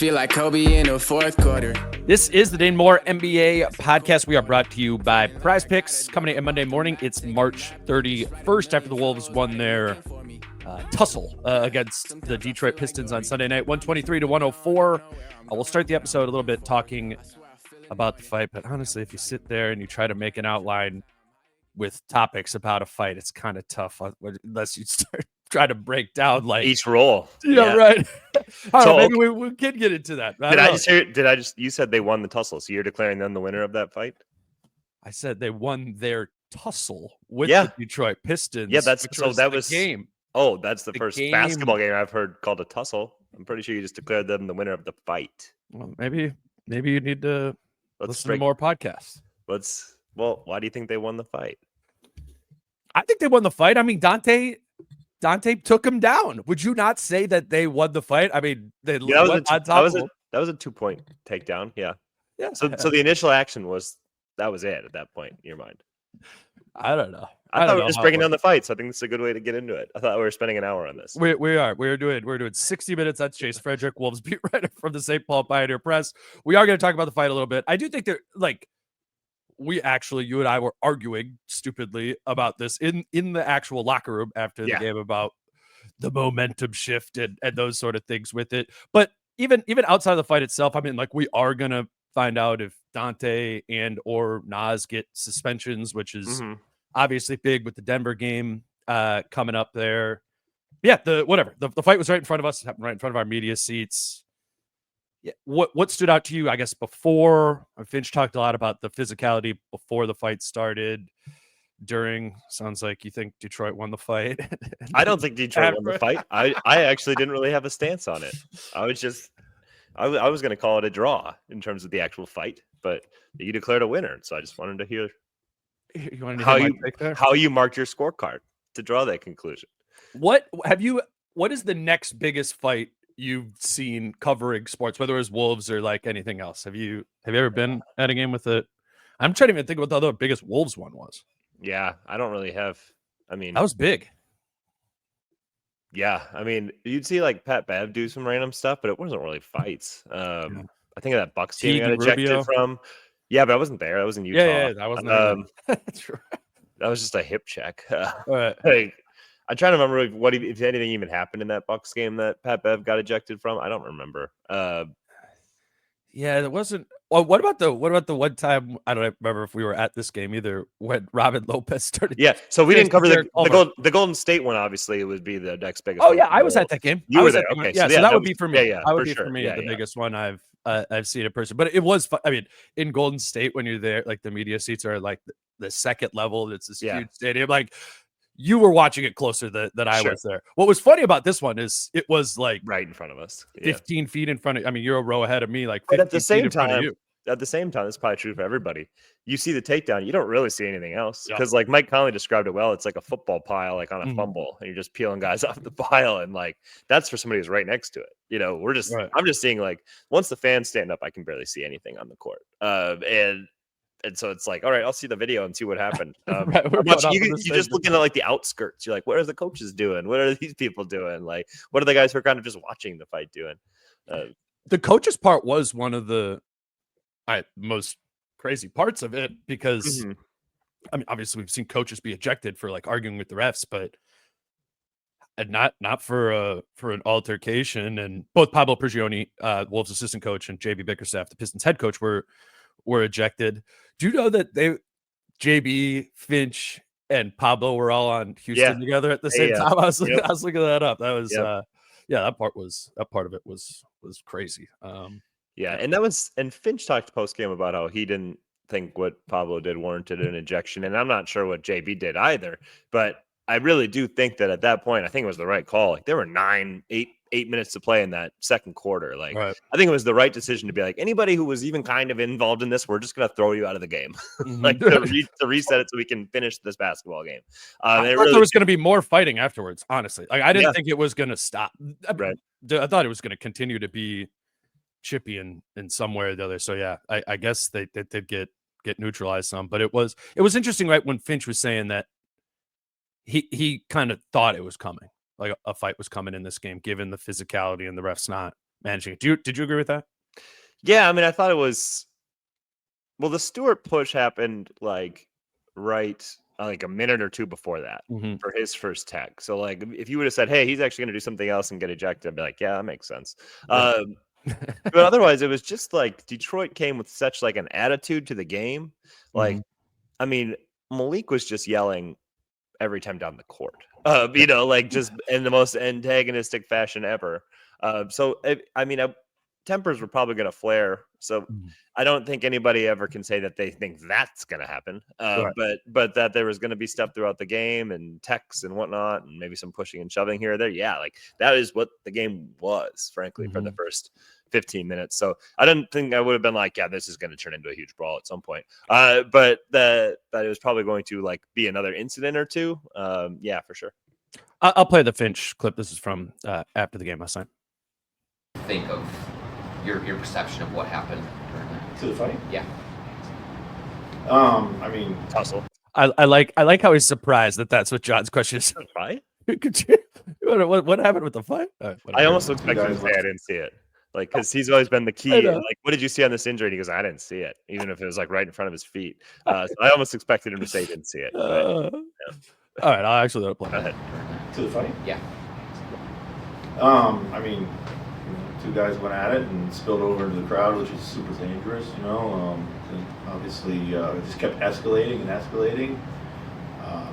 feel like Kobe in the fourth quarter. This is the Dane Moore NBA podcast. We are brought to you by Prize Picks. Coming in Monday morning, it's March 31st after the Wolves won their tussle against the Detroit Pistons on Sunday night, 123-104. We'll start the episode a little bit talking about the fight, but honestly, if you sit there and you try to make an outline with topics about a fight, it's kind of tough unless you start trying to break down like each role. Yeah, right. So maybe we can get into that. You said they won the tussle, so you're declaring them the winner of that fight? I said they won their tussle with the Detroit Pistons. Yeah, that was the game. Oh, that's the first basketball game I've heard called a tussle. I'm pretty sure you just declared them the winner of the fight. Well, maybe you need to listen to more podcasts. Why do you think they won the fight? I think they won the fight. I mean, Dante took him down. Would you not say that they won the fight? I mean, that was a 2-point takedown. Yeah. So the initial action was it at that point in your mind? I don't know. I thought we were just breaking down the fight, so I think this is a good way to get into it. I thought we were spending an hour on this. We're doing 60 minutes. That's Jace Frederick, Wolves beat writer from the St. Paul Pioneer Press. We are going to talk about the fight a little bit. I do think they're like. You and I were arguing stupidly about this in the actual locker room after the game about the momentum shift and those sort of things with it. But even outside of the fight itself, I mean, like, we are going to find out if Dante and or Nas get suspensions, which is obviously big with the Denver game coming up there. Yeah, the fight was right in front of us, happened right in front of our media seats. Yeah. What stood out to you, I guess, before? Finch talked a lot about the physicality before the fight started. During, sounds like you think Detroit won the fight. I don't think Detroit won the fight. I actually didn't really have a stance on it. I was going to call it a draw in terms of the actual fight, but you declared a winner, so I just wanted to hear how you marked your scorecard to draw that conclusion. What is the next biggest fight you've seen covering sports, whether it was Wolves or like anything else? Have you ever been at a game with it? I'm trying to even think what the other biggest Wolves one was. Yeah, I don't really have. I mean, that was big. Yeah, I mean, you'd see like Pat Bev do some random stuff, but it wasn't really fights. I think of that Bucks team got ejected from. Yeah, but I wasn't there. I was in Utah. Yeah, I wasn't. That's right. That was just a hip check. I'm trying to remember if anything even happened in that Bucks game that Pat Bev got ejected from. I don't remember. Yeah, it wasn't. Well, what about the one time? I don't remember if we were at this game either when Robin Lopez started. Yeah, so we didn't cover the Golden State one. Obviously, it would be the next biggest. Oh yeah, I was at that game. You were there. Okay, yeah, so that would be for me. Yeah, that would be for me the biggest one I've seen in person. But it was fun. I mean, in Golden State when you're there, like the media seats are like the second level. It's this huge stadium. Like, you were watching it closer than I was there. What was funny about this one is it was like right in front of us, 15 feet in front of. I mean, you're a row ahead of me, like. But at the same time, it's probably true for everybody. You see the takedown, you don't really see anything else because, like Mike Conley described it well. It's like a football pile, like on a fumble, and you're just peeling guys off the pile, and like that's for somebody who's right next to it. You know, I'm just seeing like once the fans stand up, I can barely see anything on the court, and so it's like, all right, I'll see the video and see what happened. You're just looking at like the outskirts. You're like, what are the coaches doing? What are these people doing? Like, what are the guys who are kind of just watching the fight doing? The coaches part was one of the most crazy parts of it because, I mean, obviously we've seen coaches be ejected for like arguing with the refs, but not for an altercation. And both Pablo Prigioni, Wolves assistant coach, and JB Bickerstaff, the Pistons head coach, were ejected. Do you know that JB, Finch, and Pablo were all on Houston together at the same time? I was looking that up. That was that part of it was crazy. And Finch talked post game about how he didn't think what Pablo did warranted an ejection, and I'm not sure what JB did either, but I really do think that at that point, I think it was the right call. Like there were 8 minutes to play in that second quarter. Like I think it was the right decision to be like, anybody who was even kind of involved in this, we're just going to throw you out of the game, like to reset it so we can finish this basketball game. I thought there was going to be more fighting afterwards. Honestly, like I didn't think it was going to stop. I thought it was going to continue to be chippy in some way or the other. So yeah, I guess they did get neutralized some, but it was interesting, right? When Finch was saying that he kind of thought it was coming, like a fight was coming in this game, given the physicality and the refs not managing it. Did you agree with that? Yeah, I mean, I thought it was. Well, the Stewart push happened like a minute or two before that for his first tech. So like, if you would have said, "Hey, he's actually going to do something else and get ejected," I'd be like, "Yeah, that makes sense." Right. But otherwise, it was just like Detroit came with such like an attitude to the game. Like, I mean, Malik was just yelling every time down the court. Like just in the most antagonistic fashion ever. Tempers were probably going to flare. So I don't think anybody ever can say that they think that's going to happen. Right. But that there was going to be stuff throughout the game and texts and whatnot, and maybe some pushing and shoving here or there. Yeah, like that is what the game was, frankly, for the first 15 minutes. So I didn't think I would have been like, yeah, this is going to turn into a huge brawl at some point. But that it was probably going to like be another incident or two. Yeah, for sure. I'll play the Finch clip. This is from after the game last night. Think of your perception of what happened during that. To the fight? Yeah. I mean, Tussle. I like how he's surprised that that's what John's question is. Fight? What happened with the fight? I almost expected him to say I didn't see it. Like, because he's always been the key. Like, what did you see on this injury? And he goes, I didn't see it, even if it was like right in front of his feet. So I almost expected him to say he didn't see it. But, yeah. All right, I'll actually let it play. Go ahead. to the fight? Yeah. I mean, two guys went at it and spilled over into the crowd, which is super dangerous, and obviously, it just kept escalating and escalating,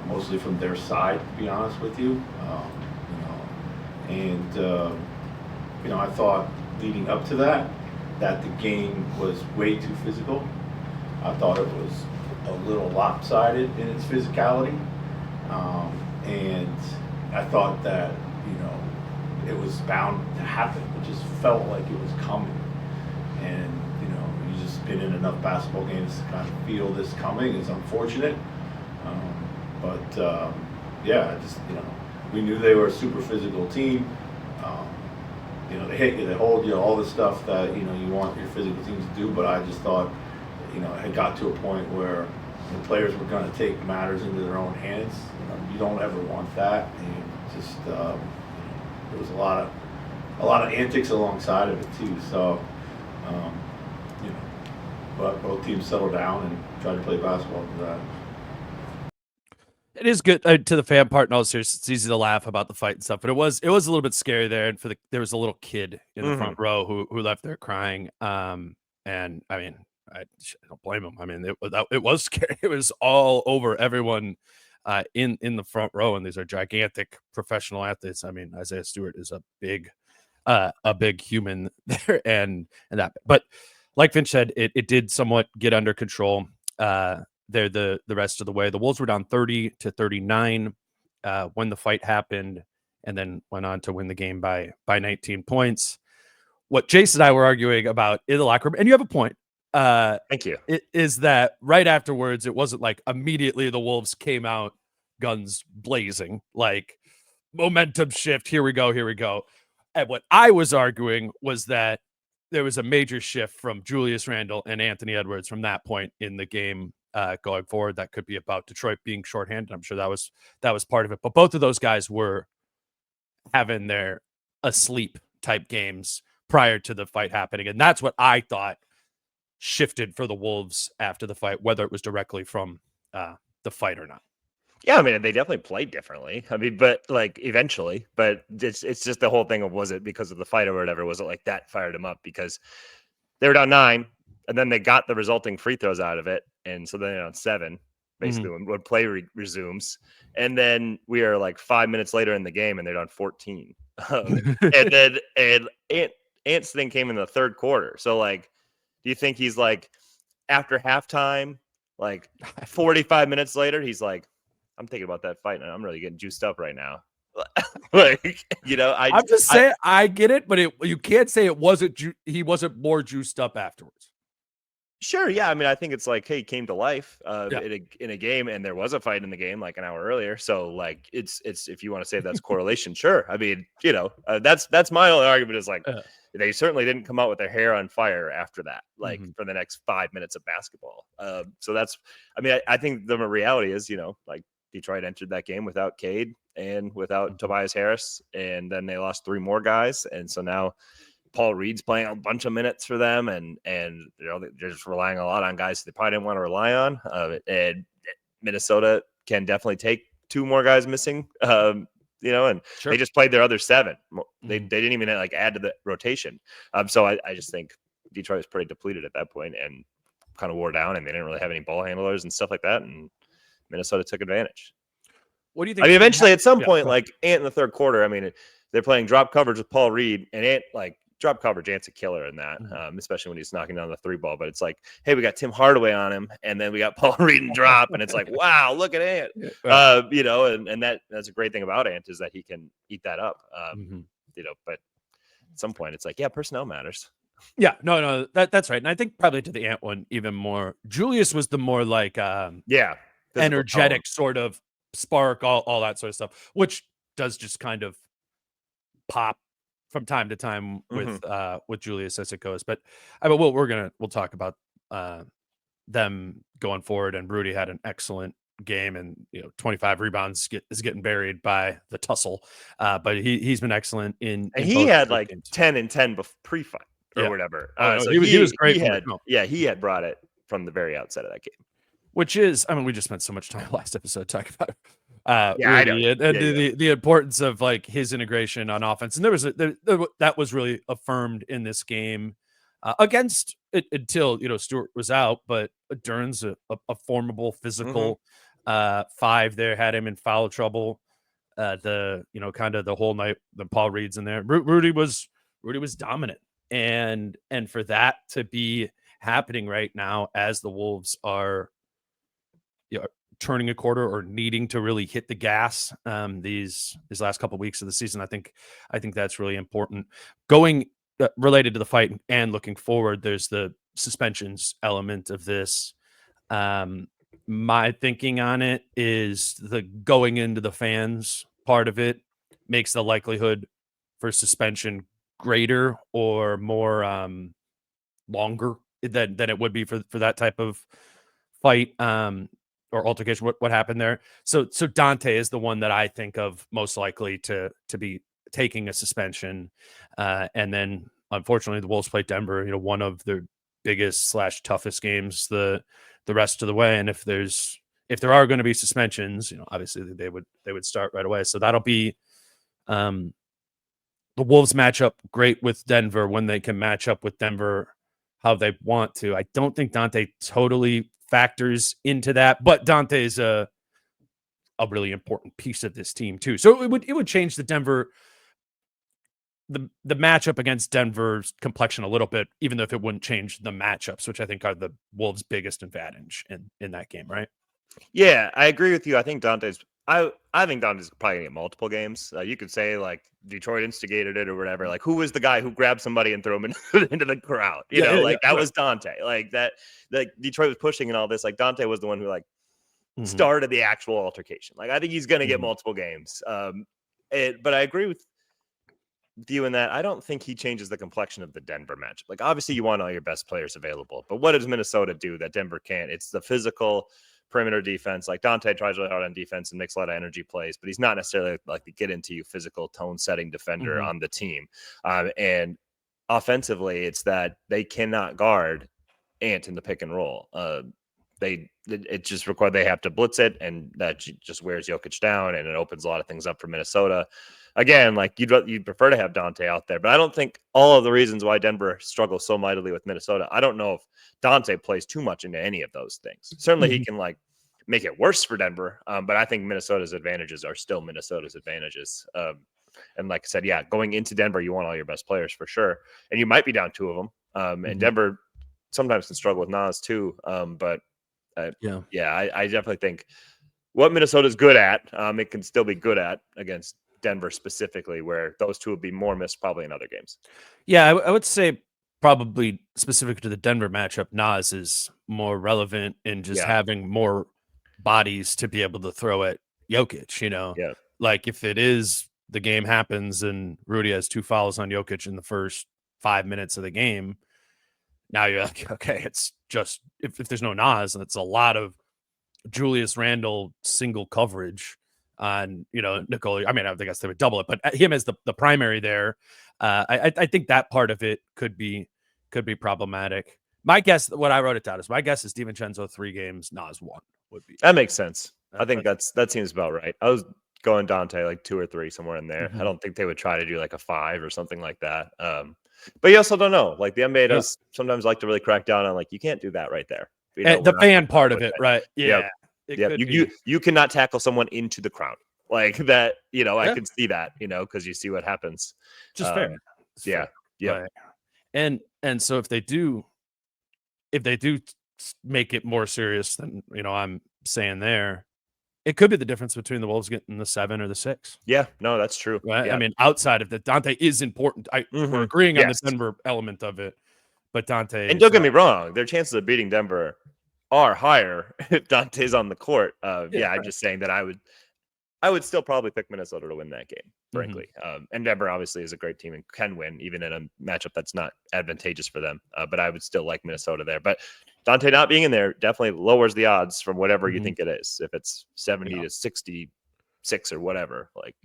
mostly from their side, to be honest with you. I thought leading up to that the game was way too physical. I thought it was a little lopsided in its physicality, and I thought that it was bound to happen. It just felt like it was coming, and you just been in enough basketball games to kind of feel this coming. It's unfortunate, but we knew they were a super physical team. They hit you, they hold you, all the stuff that you want your physical teams to do. But I just thought it had got to a point where the players were going to take matters into their own hands. You don't ever want that. And just there was a lot of antics alongside of it too. So but both teams settled down and tried to play basketball after that. It is good to the fan part. No, seriously, it's easy to laugh about the fight and stuff, but it was a little bit scary there. And there was a little kid in the front row who left there crying. And I mean, I don't blame him. I mean, it was scary. It was all over everyone in the front row, and these are gigantic professional athletes. I mean, Isaiah Stewart is a big human there, and that. But like Finch said, it did somewhat get under control. There the rest of the way. The Wolves were down 30-39 when the fight happened, and then went on to win the game by 19 points. What Jace and I were arguing about in the locker room, and you have a point. Thank you. Is that right afterwards? It wasn't like immediately the Wolves came out guns blazing, like momentum shift. Here we go. And what I was arguing was that there was a major shift from Julius Randle and Anthony Edwards from that point in the game. Going forward, that could be about Detroit being shorthanded. I'm sure that was part of it. But both of those guys were having their asleep type games prior to the fight happening, and that's what I thought shifted for the Wolves after the fight, whether it was directly from the fight or not. Yeah, I mean, they definitely played differently. I mean, but like eventually, but it's just the whole thing of, was it because of the fight or whatever? Was it like that fired them up because they were down 9? And then they got the resulting free throws out of it. And so then they're on 7, basically, when play resumes. And then we are like 5 minutes later in the game and they're down 14. And Ant's thing came in the third quarter. So, like, do you think he's like, after halftime, like 45 minutes later, he's like, I'm thinking about that fight and I'm really getting juiced up right now. Like, I'm just saying, I get it, but you can't say it wasn't. He wasn't more juiced up afterwards. Sure, yeah. I mean, I think it's like, hey, he came to life in a game, and there was a fight in the game like an hour earlier. So, like, it's if you want to say that's correlation, sure. I mean, that's my only argument is like they certainly didn't come out with their hair on fire after that, like for the next 5 minutes of basketball. So that's, I mean, I think the reality is, like Detroit entered that game without Cade and without Tobias Harris, and then they lost 3 more guys, and so now Paul Reed's playing a bunch of minutes for them, and they're just relying a lot on guys they probably didn't want to rely on. And Minnesota can definitely take 2 more guys missing. And Sure. they just played their other 7. They didn't even add to the rotation. So I just think Detroit was pretty depleted at that point and kind of wore down, and they didn't really have any ball handlers and stuff like that. And Minnesota took advantage. What do you think? I mean, eventually at some point, like Ant in the third quarter, I mean, they're playing drop coverage with Paul Reed, and Ant, like, drop coverage, Ant's a killer in that, especially when he's knocking down the 3 ball. But it's like, hey, we got Tim Hardaway on him, and then we got Paul Reed and drop, and it's like, wow, look at Ant. And that's a great thing about Ant is that he can eat that up. But at some point, it's like, yeah, personnel matters. Yeah, no, that's right. And I think probably to the Ant one even more. Julius was the more like energetic sort of spark, all that sort of stuff, which does just kind of pop from time to time with Julius as it goes. But we'll talk about them going forward. And Rudy had an excellent game, and 25 rebounds is getting buried by the tussle. But he's been excellent in he had like games. 10 and 10 pre-fight or whatever. So he was great. He had brought it from the very outset of that game. Which is, I mean, we just spent so much time last episode talking about Rudy the importance of like his integration on offense, and that was really affirmed in this game against it until Stewart was out, but Duran's a formidable physical 5 there, had him in foul trouble. Kind of the whole night. Then Paul Reed's in there. Rudy was dominant, and for that to be happening right now as the Wolves are turning a quarter or needing to really hit the gas these last couple of weeks of the season, I think that's really important. Going related to the fight and looking forward, there's the suspensions element of this. My thinking on it is the going into the fans part of it makes the likelihood for suspension greater or more longer than it would be for that type of fight or altercation. What happened there? So Dante is the one that I think of most likely to be taking a suspension, and then unfortunately the Wolves play Denver, one of their biggest / toughest games the rest of the way. And if there are going to be suspensions, obviously they would start right away. So that'll be the Wolves match up great with Denver when they can match up with Denver how they want to. I don't think Dante totally factors into that, but Dante is a really important piece of this team too. So it would change the Denver the matchup against Denver's complexion a little bit, even though if it wouldn't change the matchups, which I think are the Wolves' biggest advantage in that game, right? Yeah, I agree with you. I think Dante's probably gonna get multiple games. You could say like Detroit instigated it or whatever. Like, who was the guy who grabbed somebody and threw him into the crowd? That was Dante. Like that. Like Detroit was pushing and all this. Like Dante was the one who started the actual altercation. Like I think he's gonna get multiple games. But I agree with you in that I don't think he changes the complexion of the Denver match. Like obviously you want all your best players available, but what does Minnesota do that Denver can't? It's the physical perimeter defense. Like Dante tries really hard on defense and makes a lot of energy plays, but he's not necessarily like the get into you physical tone setting defender on the team. And offensively, it's that they cannot guard Ant in the pick and roll. It just requires they have to blitz it, and that just wears Jokic down, and it opens a lot of things up for Minnesota. Again, like you'd prefer to have Dante out there, but I don't think all of the reasons why Denver struggles so mightily with Minnesota, I don't know if Dante plays too much into any of those things. Certainly he can like make it worse for Denver, but I think Minnesota's advantages are still Minnesota's advantages. And like I said, going into Denver, you want all your best players for sure, and you might be down 2 of them. And Denver sometimes can struggle with Nas too, but I definitely think what Minnesota's good at, it can still be good at against Denver specifically, where those 2 would be more missed probably in other games. Yeah, I would say probably specific to the Denver matchup, Nas is more relevant in just having more bodies to be able to throw at Jokic, Yeah. Like if it is the game happens and Rudy has 2 fouls on Jokic in the first 5 minutes of the game, now you're like, okay, it's just if there's no Nas, and it's a lot of Julius Randle single coverage, on, Nicole. I mean, I guess they would double it, but him as the primary there, I think that part of it could be problematic. My guess, what I wrote it down is my guess is DiVincenzo 3 games, Nas 1 would be. That makes sense. I think that seems about right. I was going Dante like 2 or 3 somewhere in there. I don't think they would try to do like a 5 or something like that. But you also don't know. Like the NBA does sometimes like to really crack down on like you can't do that right there. The fan part of it, right? Yeah. You cannot tackle someone into the crowd like that. I can see that. Because you see what happens. Just fair. Yeah. Right. And so if they do make it more serious than I'm saying there, it could be the difference between the Wolves getting the 7 or the 6. Yeah, no, that's true. Right? Yeah. I mean, outside of that, Dante is important. We're agreeing on the Denver element of it, but Dante. And don't get me wrong, their chances of beating Denver are higher if Dante's on the court. I'm just saying that I would still probably pick Minnesota to win that game, frankly. And Denver obviously is a great team and can win even in a matchup that's not advantageous for them. But I would still like Minnesota there. But Dante not being in there definitely lowers the odds from whatever you think it is. If it's 70 to 66 or whatever, like.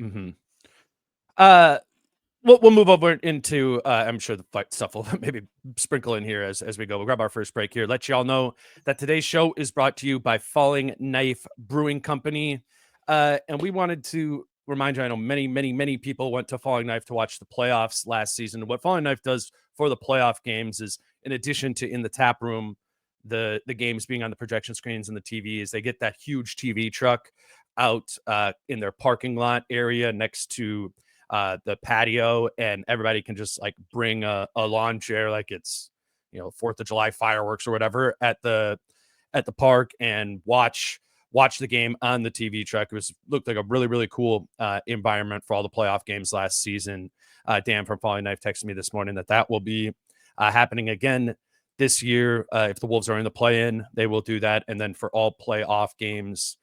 We'll move over into, I'm sure the fight stuff will maybe sprinkle in here as we go. We'll grab our first break here. Let you all know that today's show is brought to you by Falling Knife Brewing Company. And we wanted to remind you, I know many people went to Falling Knife to watch the playoffs last season. What Falling Knife does for the playoff games is, in addition to in the tap room, the games being on the projection screens and the TVs, they get that huge TV truck out in their parking lot area next to the patio, and everybody can just like bring a lawn chair like it's 4th of July fireworks or whatever at the park and watch the game on the TV truck. It looked like a really cool environment for all the playoff games last season. Dan from Falling Knife texted me this morning that will be happening again this year. If the Wolves are in the play-in, they will do that. And then for all playoff games,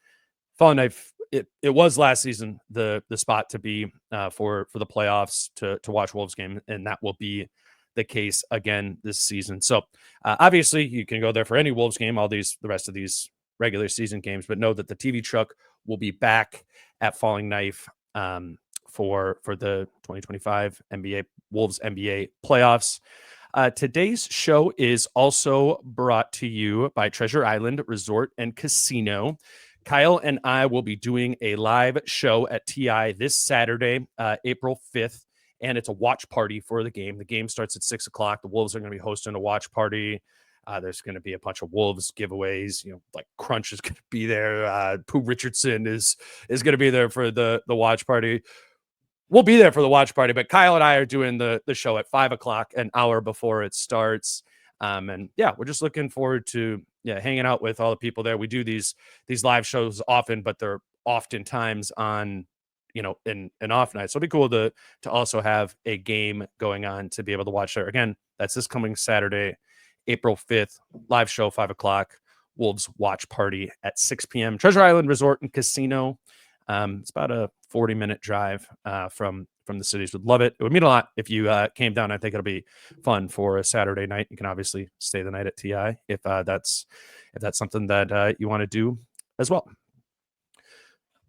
Falling Knife, it was last season the spot to be for the playoffs to watch Wolves game, and that will be the case again this season. So obviously you can go there for any Wolves game, the rest of these regular season games, but know that the TV truck will be back at Falling Knife for the 2025 Wolves NBA playoffs. Today's show is also brought to you by Treasure Island Resort and Casino. Kyle and I will be doing a live show at TI this Saturday, April 5th, and it's a watch party for the game. The game starts at 6 o'clock. The Wolves are going to be hosting a watch party. There's going to be a bunch of Wolves giveaways. Like Crunch is going to be there. Pooh Richardson is going to be there for the watch party. We'll be there for the watch party, but Kyle and I are doing the show at 5 o'clock, an hour before it starts. And yeah, we're just looking forward to hanging out with all the people there. We do these live shows often, but they're oftentimes on in off night. So it'll be cool to also have a game going on to be able to watch there. Again, that's this coming Saturday, April 5th, live show, 5 o'clock, Wolves watch party at 6 p.m. Treasure Island Resort and Casino. It's about a 40-minute drive from the cities. Would love it. It would mean a lot if you came down. I think it'll be fun for a Saturday night. You can obviously stay the night at TI if that's something that you want to do as well.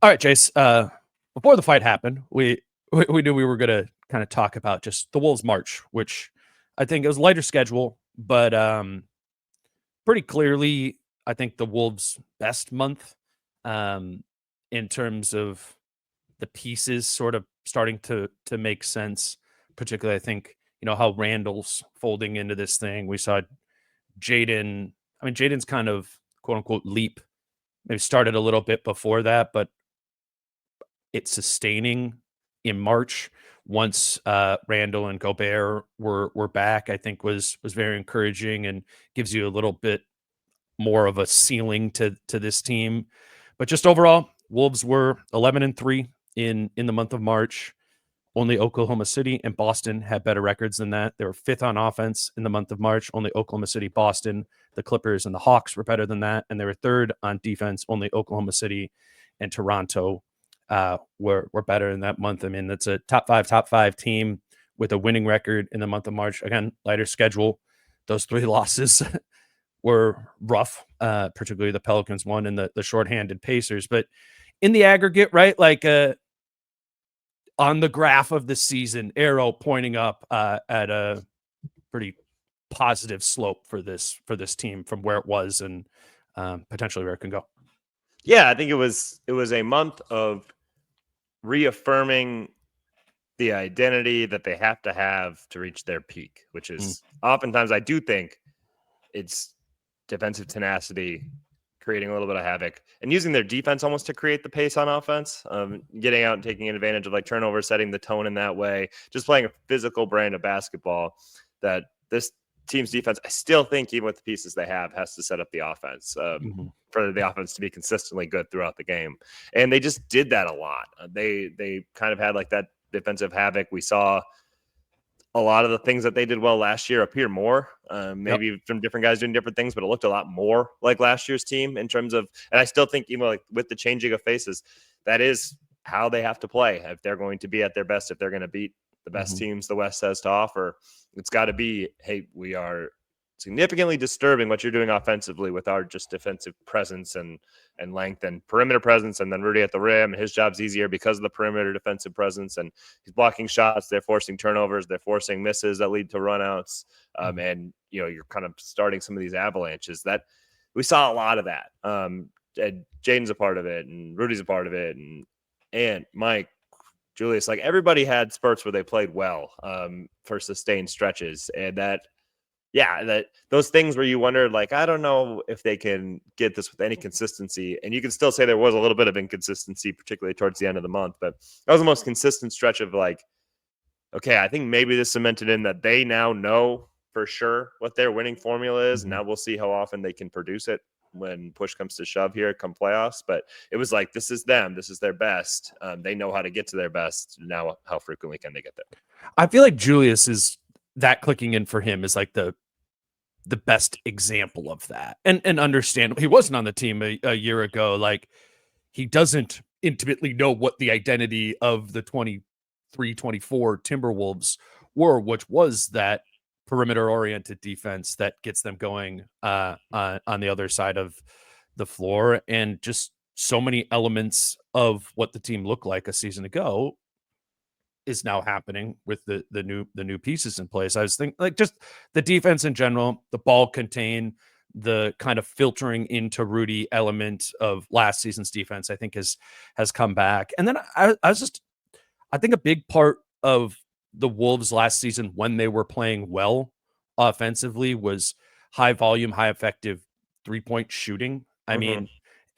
All right, Jace. Before the fight happened, we knew we were going to kind of talk about just the Wolves March, which I think it was a lighter schedule, but pretty clearly, I think the Wolves' best month in terms of the pieces sort of starting to make sense. Particularly, I think, how Randall's folding into this thing. We saw Jaden. I mean, Jaden's kind of quote unquote leap maybe started a little bit before that, but it's sustaining in March once Randall and Gobert were back. I think was very encouraging and gives you a little bit more of a ceiling to this team. But just overall, Wolves were 11-3 in the month of March. Only Oklahoma City and Boston had better records than that. They were 5th on offense in the month of March. Only Oklahoma City, Boston, the Clippers, and the Hawks were better than that. And they were 3rd on defense. Only Oklahoma City and Toronto were better in that month. I mean, that's a top five team with a winning record in the month of March. Again, lighter schedule. Those 3 losses were rough, particularly the Pelicans one and the shorthanded Pacers. But in the aggregate, right? Like on the graph of the season, arrow pointing up at a pretty positive slope for this team from where it was and potentially where it can go. Yeah, I think it was a month of reaffirming the identity that they have to reach their peak, which is oftentimes, I do think it's defensive tenacity, creating a little bit of havoc and using their defense almost to create the pace on offense, getting out and taking advantage of like turnovers, setting the tone in that way, just playing a physical brand of basketball that this team's defense, I still think, even with the pieces they have, has to set up the offense for the offense to be consistently good throughout the game. And they just did that a lot. They kind of had like that defensive havoc. We saw a lot of the things that they did well last year appear more, maybe from different guys doing different things, but it looked a lot more like last year's team in terms of, and I still think, even like with the changing of faces, that is how they have to play. If they're going to be at their best, if they're going to beat the best teams the West has to offer, it's got to be, hey, we are significantly disturbing what you're doing offensively with our just defensive presence and length and perimeter presence. And then Rudy at the rim, his job's easier because of the perimeter defensive presence, and he's blocking shots. They're forcing turnovers. They're forcing misses that lead to runouts. And, you know, you're kind of starting some of these avalanches that we saw a lot of that. And Jaden's a part of it, and Rudy's a part of it. And Mike, Julius, like everybody had spurts where they played well for sustained stretches. And that those things where you wonder, like, I don't know if they can get this with any consistency. And you can still say there was a little bit of inconsistency, particularly towards the end of the month. But that was the most consistent stretch of like, okay, I think maybe this cemented in that they now know for sure what their winning formula is. And now we'll see how often they can produce it when push comes to shove here come playoffs. But it was like, this is them. This is their best. They know how to get to their best. Now, how frequently can they get there? I feel like Julius is that clicking in for him is like the best example of that. And understand he wasn't on the team a year ago. Like he doesn't intimately know what the identity of the 23-24 Timberwolves were, which was that perimeter oriented defense that gets them going on the other side of the floor. And just so many elements of what the team looked like a season ago is now happening with the new pieces in place. I was thinking like just the defense in general, the ball contain, the kind of filtering into Rudy element of last season's defense, I think has come back. And then I think a big part of the Wolves last season when they were playing well offensively was high volume, high effective 3-point shooting. I mean,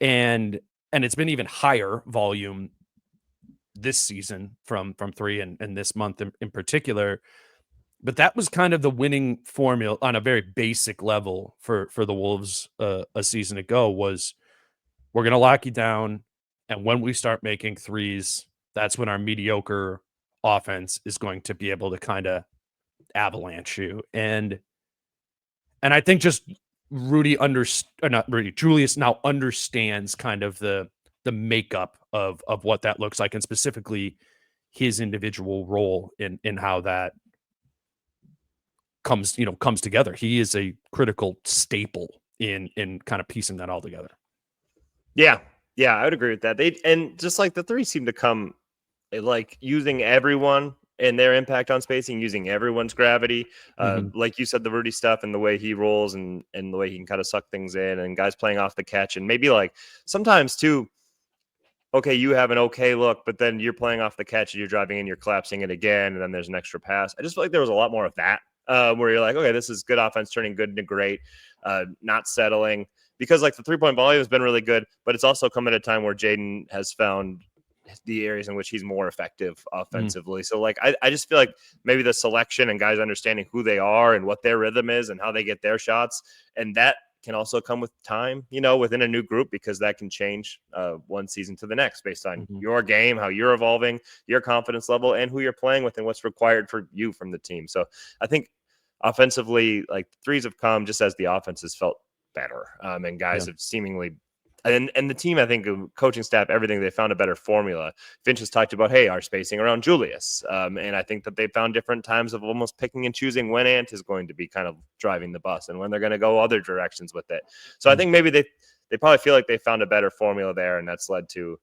and it's been even higher volume this season from three and this month in particular. But that was kind of the winning formula on a very basic level for the Wolves a season ago was we're going to lock you down. And when we start making threes, that's when our mediocre offense is going to be able to kind of avalanche you. And I think just Julius now understands kind of the makeup of what that looks like, and specifically his individual role in how that comes together. He is a critical staple in kind of piecing that all together. Yeah, I would agree with that. And just like the three seem to come like using everyone and their impact on spacing, using everyone's gravity. Like you said, the Rudy stuff and the way he rolls and the way he can kind of suck things in, and guys playing off the catch, and maybe like sometimes too, okay, you have an okay look, but then you're playing off the catch and you're driving in, you're collapsing it again, and then there's an extra pass. I just feel like there was a lot more of that where you're like, okay, this is good offense turning good into great, not settling, because like the 3-point volume has been really good, but it's also come at a time where Jaden has found the areas in which he's more effective offensively. So like, I just feel like maybe the selection and guys understanding who they are and what their rhythm is and how they get their shots, and that can also come with time, within a new group, because that can change one season to the next based on your game, how you're evolving, your confidence level, and who you're playing with and what's required for you from the team. So I think offensively, like threes have come just as the offense has felt better, and guys have seemingly, and the team, I think, coaching staff, everything, they found a better formula. Finch has talked about, hey, our spacing around Julius. And I think that they found different times of almost picking and choosing when Ant is going to be kind of driving the bus and when they're going to go other directions with it. So I think maybe they probably feel like they found a better formula there, and that's led to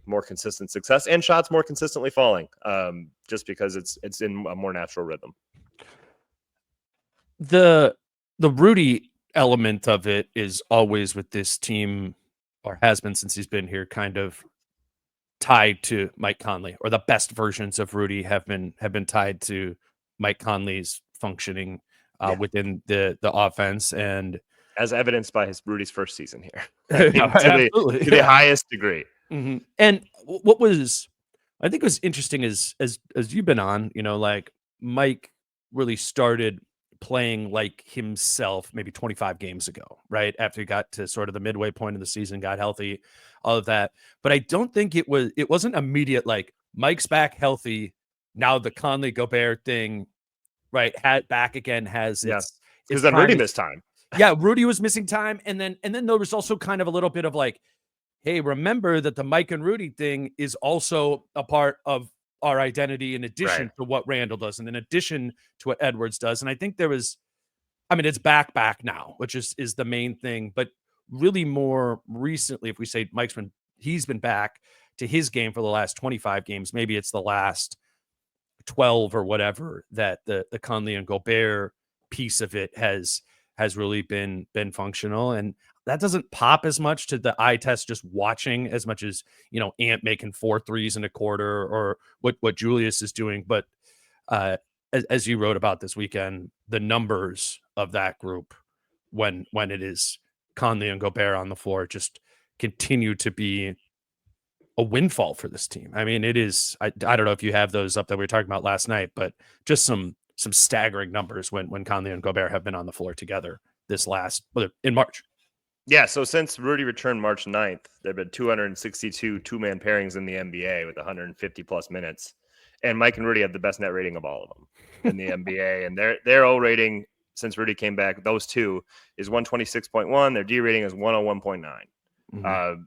more consistent success and shots more consistently falling, just because it's in a more natural rhythm. The Rudy element of it is always with this team, or has been since he's been here, kind of tied to Mike Conley, or the best versions of Rudy have been tied to Mike Conley's functioning within the offense, and as evidenced by Rudy's first season here, absolutely, to the highest degree. Mm-hmm. And what was, I think, was interesting is as you've been on, like Mike really started playing like himself maybe 25 games ago, right after he got to sort of the midway point of the season, got healthy, all of that. But I don't think it wasn't immediate, like Mike's back healthy now, the Conley-Gobert thing, right, had back again, has its because then Rudy missed time. Yeah, Rudy was missing time, and then there was also kind of a little bit of like, hey, remember that the Mike and Rudy thing is also a part of our identity in addition to what Randall does, and in addition to what Edwards does. And I think there was, I mean, it's back now, which is the main thing. But really more recently, if we say he's been back to his game for the last 25 games, maybe it's the last 12 or whatever, that the Conley and Gobert piece of it has really been functional. And that doesn't pop as much to the eye test just watching, as much as, Ant making 4 threes in a quarter, or what Julius is doing. But as you wrote about this weekend, the numbers of that group, when it is Conley and Gobert on the floor, just continue to be a windfall for this team. I mean, it is, I don't know if you have those up that we were talking about last night, but just some staggering numbers when Conley and Gobert have been on the floor together in March. Yeah, so since Rudy returned March 9th, there have been 262 two-man pairings in the NBA with 150-plus minutes. And Mike and Rudy have the best net rating of all of them in the NBA. And their O rating since Rudy came back, those two, is 126.1. Their D rating is 101.9. Mm-hmm.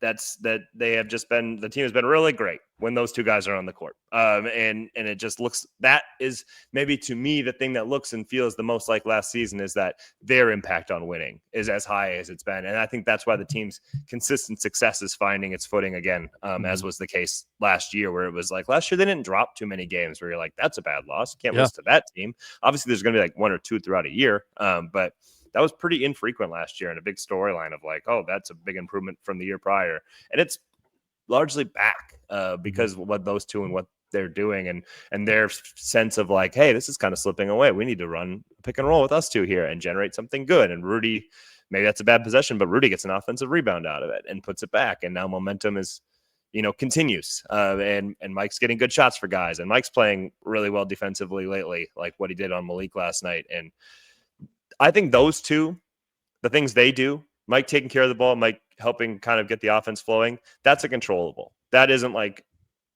The team has been really great when those two guys are on the court. And it just looks, that is maybe to me the thing that looks and feels the most like last season, is that their impact on winning is as high as it's been. And I think that's why the team's consistent success is finding its footing again, as was the case last year, where it was like last year they didn't drop too many games where you're like, that's a bad loss. Can't lose to that team. Obviously there's going to be like 1 or 2 throughout a year. But that was pretty infrequent last year, and a big storyline of like, oh, that's a big improvement from the year prior. And it's largely back because of what those two and what they're doing, and their sense of like, hey, this is kind of slipping away. We need to run pick and roll with us two here and generate something good. And Rudy, maybe that's a bad possession, but Rudy gets an offensive rebound out of it and puts it back. And now momentum is, continues. And Mike's getting good shots for guys, and Mike's playing really well defensively lately, like what he did on Malik last night. And I think those two, the things they do, Mike taking care of the ball, Mike helping kind of get the offense flowing, that's a controllable. That isn't like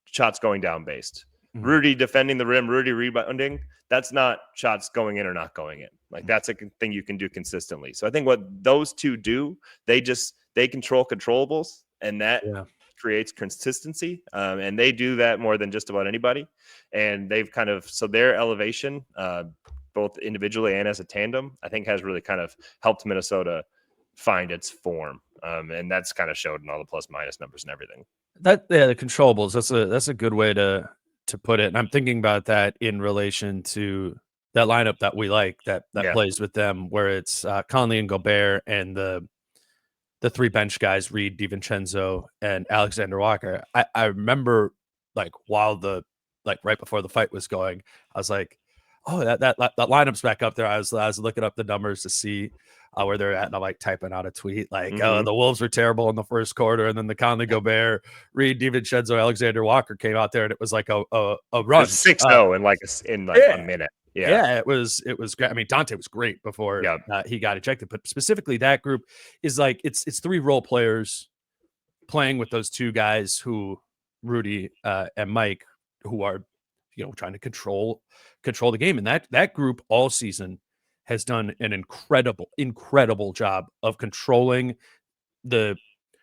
shots going down based. Mm-hmm. Rudy defending the rim, Rudy rebounding, that's not shots going in or not going in. Like that's a thing you can do consistently. So I think what those two do, they control controllables, and that creates consistency. And they do that more than just about anybody. And they've kind of, so their elevation, both individually and as a tandem, I think has really kind of helped Minnesota find its form. And that's kind of showed in all the plus minus numbers and everything. The controllables, that's a good way to put it. And I'm thinking about that in relation to that lineup that we like, that plays with them, where it's Conley and Gobert and the 3 bench guys, Reed, DiVincenzo, and Alexander Walker. I remember like right before the fight was going, I was like, oh, that lineup's back up there. I was looking up the numbers to see where they're at, and I'm like typing out a tweet like, the Wolves were terrible in the first quarter, and then the Conley Gobert, Reed, DiVincenzo, Alexander Walker came out there, and it was like a run 6-0 in a minute. Yeah, it was great. I mean, Dante was great before he got ejected, but specifically that group is like it's 3 role players playing with those 2 guys, who Rudy and Mike, who are trying to control the game. And that group all season has done an incredible job of controlling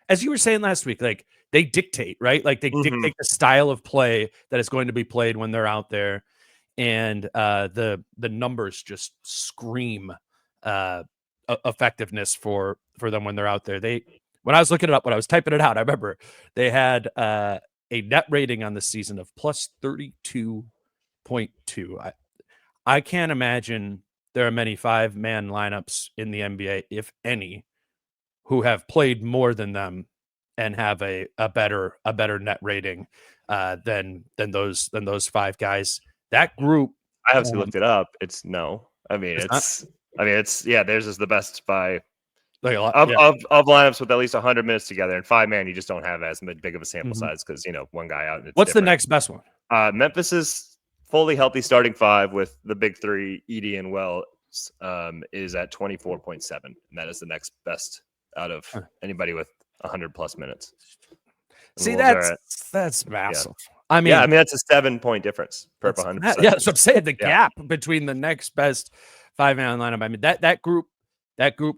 as you were saying last week, like they dictate, right? Like they dictate the style of play that is going to be played when they're out there. And the numbers just scream effectiveness for them when they're out there. when I was looking it up, when I was typing it out, I remember they had a net rating on the season of plus 32.2. I can't imagine there are many 5-man lineups in the NBA, if any, who have played more than them and have a better net rating than those 5 guys. That group. I obviously looked it up. It's no. I mean, It's theirs is the best by like a lot, of lineups with at least 100 minutes together. And 5-man, you just don't have as big of a sample size because one guy out. And it's What's different. the next best one? Memphis is fully healthy starting 5 with the big 3, Edey and Wells, is at 24.7, and that is the next best out of anybody with 100+ minutes. See, that's massive. Yeah. I mean, that's a 7-point difference per 100%. Yeah, so I'm saying the gap between the next best 5-man lineup. I mean, that group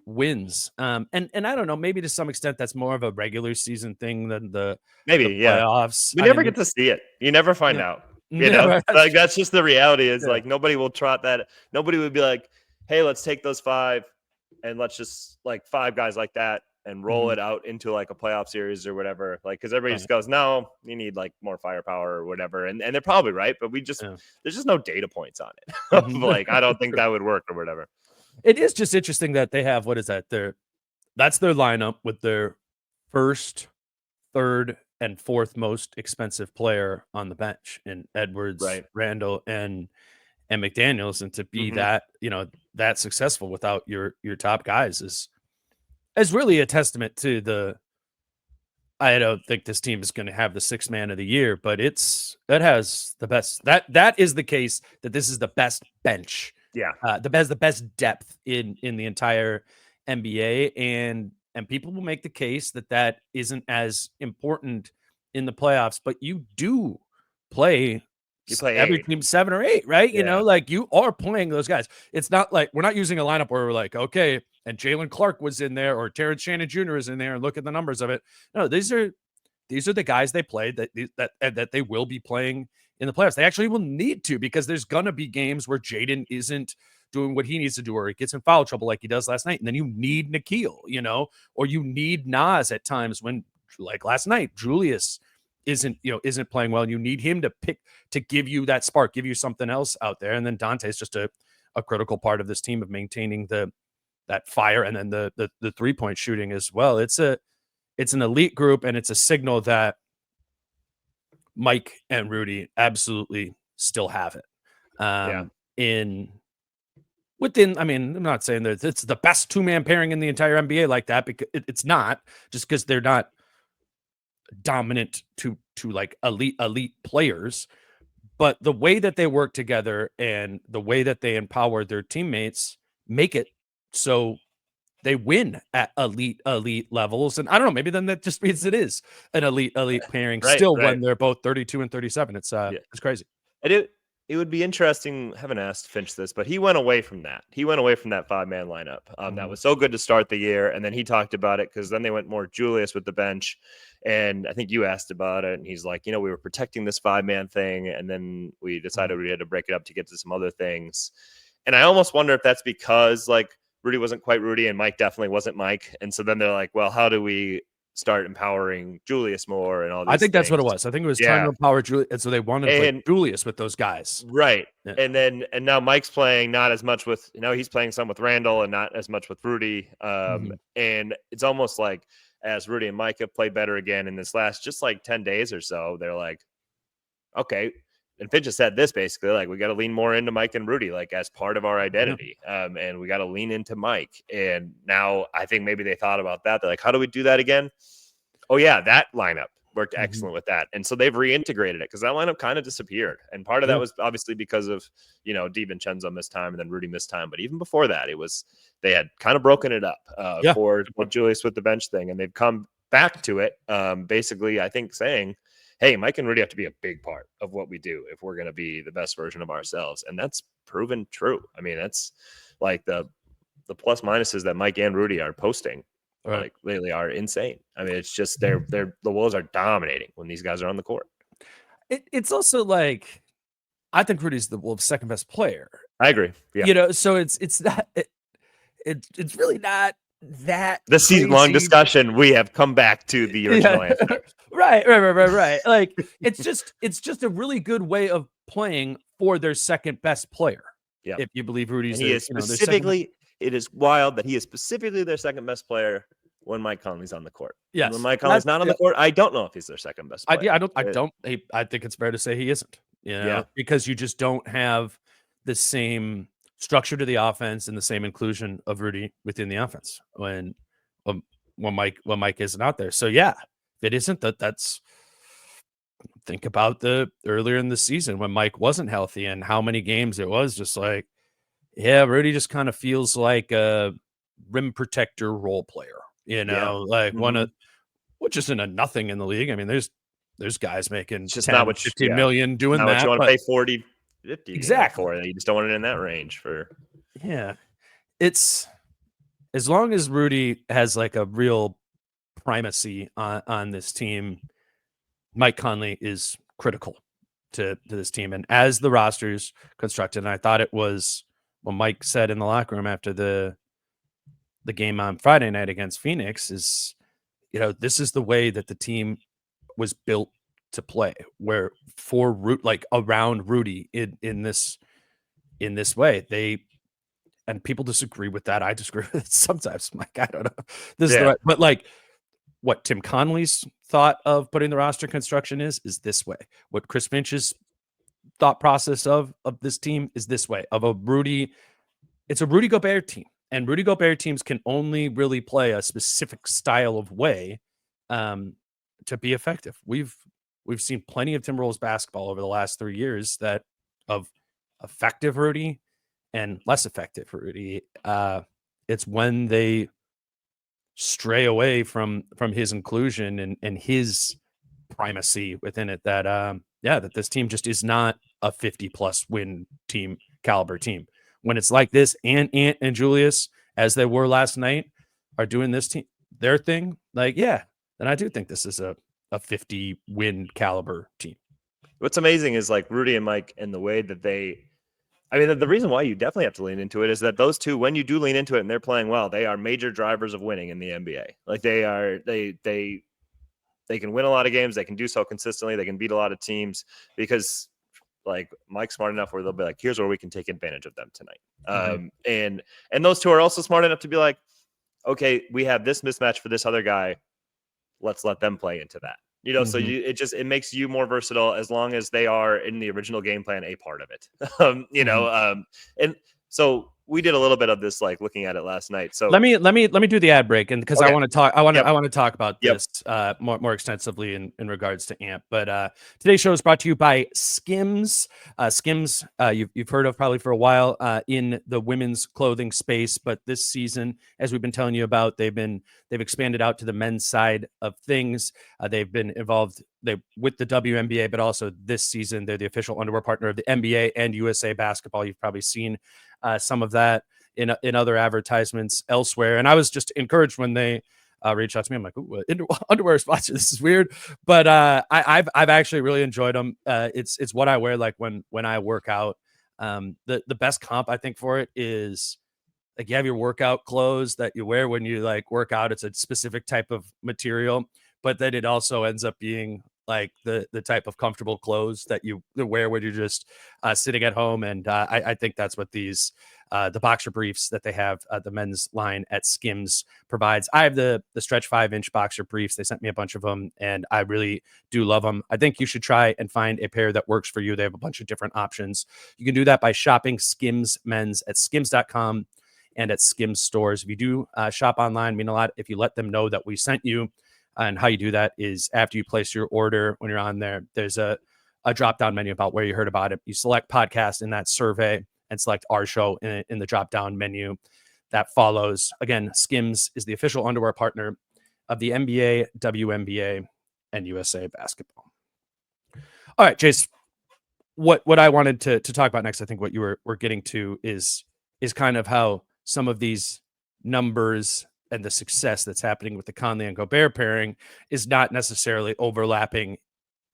wins. And I don't know, maybe to some extent that's more of a regular season thing than the playoffs. We never get to see it. You never find out. You know, like that's just the reality. Is like nobody will trot that. Nobody would be like, "Hey, let's take those 5 and let's just like 5 guys like that and roll it out into like a playoff series or whatever." Like, because everybody just goes, "No, you need like more firepower or whatever," and they're probably right, but there's just no data points on it. Like, I don't think that would work or whatever. It is just interesting that they have, what is that? That's their lineup with their first, third, and fourth most expensive player on the bench in Edwards, Randall, and McDaniels, and to be that successful without your top guys is really a testament to the. I don't think this team is going to have the 6th man of the year, but it has the best. That is the case that this is the best bench. Yeah, the best depth in the entire NBA, and people will make the case that isn't as important in the playoffs, but you do play every team 7 or 8, right? You know, like you are playing those guys. It's not like we're not using a lineup where we're like, okay, and Jalen Clark was in there or Terrence Shannon Jr. is in there and look at the numbers of it. No, these are the guys they played that they will be playing in the playoffs. They actually will need to, because there's gonna be games where Jaden isn't doing what he needs to do, or he gets in foul trouble like he does last night, and then you need Nikhil, or you need Nas at times when, like last night, Julius isn't playing well, and you need him to give you that spark, give you something else out there. And then Dante's just a critical part of this team of maintaining that fire, and then the 3-point shooting as well. It's an elite group, and it's a signal that Mike and Rudy absolutely still have it. I mean, I'm not saying that it's the best 2-man pairing in the entire NBA like that, because it's not, just because they're not dominant to like elite players, but the way that they work together and the way that they empower their teammates make it so they win at elite levels. And I don't know, maybe then that just means it is an elite pairing when they're both 32 and 37. It's crazy. It would be interesting. I haven't asked Finch this, but he went away from that. He went away from that 5-man lineup. That was so good to start the year. And then he talked about it because then they went more Julius with the bench. And I think you asked about it. And he's like, we were protecting this 5-man thing. And then we decided we had to break it up to get to some other things. And I almost wonder if that's because like Rudy wasn't quite Rudy and Mike definitely wasn't Mike. And so then they're like, well, how do we start empowering Julius more and all these I think things. That's what it was. I think it was trying to empower Julius. And so they wanted to play Julius with those guys. Right. Yeah. And now Mike's playing not as much with, he's playing some with Randall and not as much with Rudy. And it's almost like as Rudy and Mike have played better again in this last just like 10 days or so, they're like, okay. And Finch has said this basically, like, we got to lean more into Mike and Rudy, like as part of our identity. And we got to lean into Mike. And now I think maybe they thought about that. They're like, how do we do that again? Oh yeah, that lineup worked excellent with that. And so they've reintegrated it because that lineup kind of disappeared. And part of that was obviously because of, DiVincenzo missed time and then Rudy missed time. But even before that, they had kind of broken it up for Julius with the bench thing. And they've come back to it, basically, I think saying, hey, Mike and Rudy have to be a big part of what we do if we're going to be the best version of ourselves. And that's proven true. I mean, that's like the plus minuses that Mike and Rudy are posting like lately are insane. I mean, it's just the Wolves are dominating when these guys are on the court. It's also like, I think Rudy's the Wolves' second best player. I agree. Yeah. So it's not, it's really not that the season-long crazy- discussion, we have come back to the original answer. Right. Like it's just a really good way of playing for their second best player. Yeah. If you believe Rudy's And he is specifically, it is wild that he is specifically their second best player when Mike Conley's on the court. Yes. When Mike Conley's not on the court, I don't know if he's their second best player. I think it's fair to say he isn't. Yeah. Because you just don't have the same structure to the offense and the same inclusion of Rudy within the offense when Mike isn't out there. So yeah, if it isn't that's think about the earlier in the season when Mike wasn't healthy and how many games it was just like, yeah, Rudy just kind of feels like a rim protector role player, one of, which isn't a nothing in the league. I mean, there's guys making just 10, not what 15 million doing not that. What you want to pay 40, 50 exactly. for. You just don't want it in that range for. Yeah, it's as long as Rudy has like a real primacy on this team, Mike Conley is critical to this team. And as the roster's constructed, and I thought it was what Mike said in the locker room after the game on Friday night against Phoenix is, this is the way that the team was built to play, where around Rudy in this way. And people disagree with that. I disagree with it sometimes. Mike, I don't know. This is the right, but like what Tim Conley's thought of putting the roster construction is this way. What Chris Finch's thought process of this team is this way. It's a Rudy Gobert team, and Rudy Gobert teams can only really play a specific style of way to be effective. We've seen plenty of Timberwolves basketball over the last 3 years that of effective Rudy and less effective Rudy. It's when they stray away from his inclusion and his primacy within it that this team just is not a 50+ win team caliber team. When it's like this, and Ant and Julius, as they were last night, are doing this team their thing, then I do think this is a 50 win caliber team. What's amazing is like Rudy and Mike and the way that the reason why you definitely have to lean into it is that those two, when you do lean into it and they're playing well, they are major drivers of winning in the NBA. Like they can win a lot of games. They can do so consistently. They can beat a lot of teams because like Mike's smart enough where they'll be like, here's where we can take advantage of them tonight. And those two are also smart enough to be like, okay, we have this mismatch for this other guy. Let's let them play into that. So it makes you more versatile as long as they are in the original game plan, a part of it. And so we did a little bit of this, like looking at it last night. So let me do the ad break, and because okay. I want to talk about this more extensively in regards to AMP. But today's show is brought to you by Skims. Skims, you've heard of probably for a while in the women's clothing space, but this season, as we've been telling you about, they've expanded out to the men's side of things. They've been involved with the WNBA, but also this season they're the official underwear partner of the NBA and USA Basketball. You've probably seen some of that in other advertisements elsewhere. And I was just encouraged when they reached out to me. I'm like, ooh, underwear sponsor. This is weird, but I've actually really enjoyed them. It's what I wear like when I work out. The best comp I think for it is like you have your workout clothes that you wear when you like work out. It's a specific type of material, but then it also ends up being like the type of comfortable clothes that you wear when you're just sitting at home. And I think that's what these the boxer briefs that they have, the men's line at Skims provides. I have the stretch 5-inch boxer briefs. They sent me a bunch of them and I really do love them. I think you should try and find a pair that works for you. They have a bunch of different options. You can do that by shopping Skims men's at skims.com and at Skims stores. If you do shop online, mean a lot if you let them know that we sent you. And how you do that is after you place your order, when you're on there, there's a drop-down menu about where you heard about it. You select podcast in that survey and select our show in the drop-down menu that follows. Again, Skims is the official underwear partner of the NBA, WNBA, and USA Basketball. All right, Jace, what I wanted to talk about next, I think what you were getting to is kind of how some of these numbers and the success that's happening with the Conley and Gobert pairing is not necessarily overlapping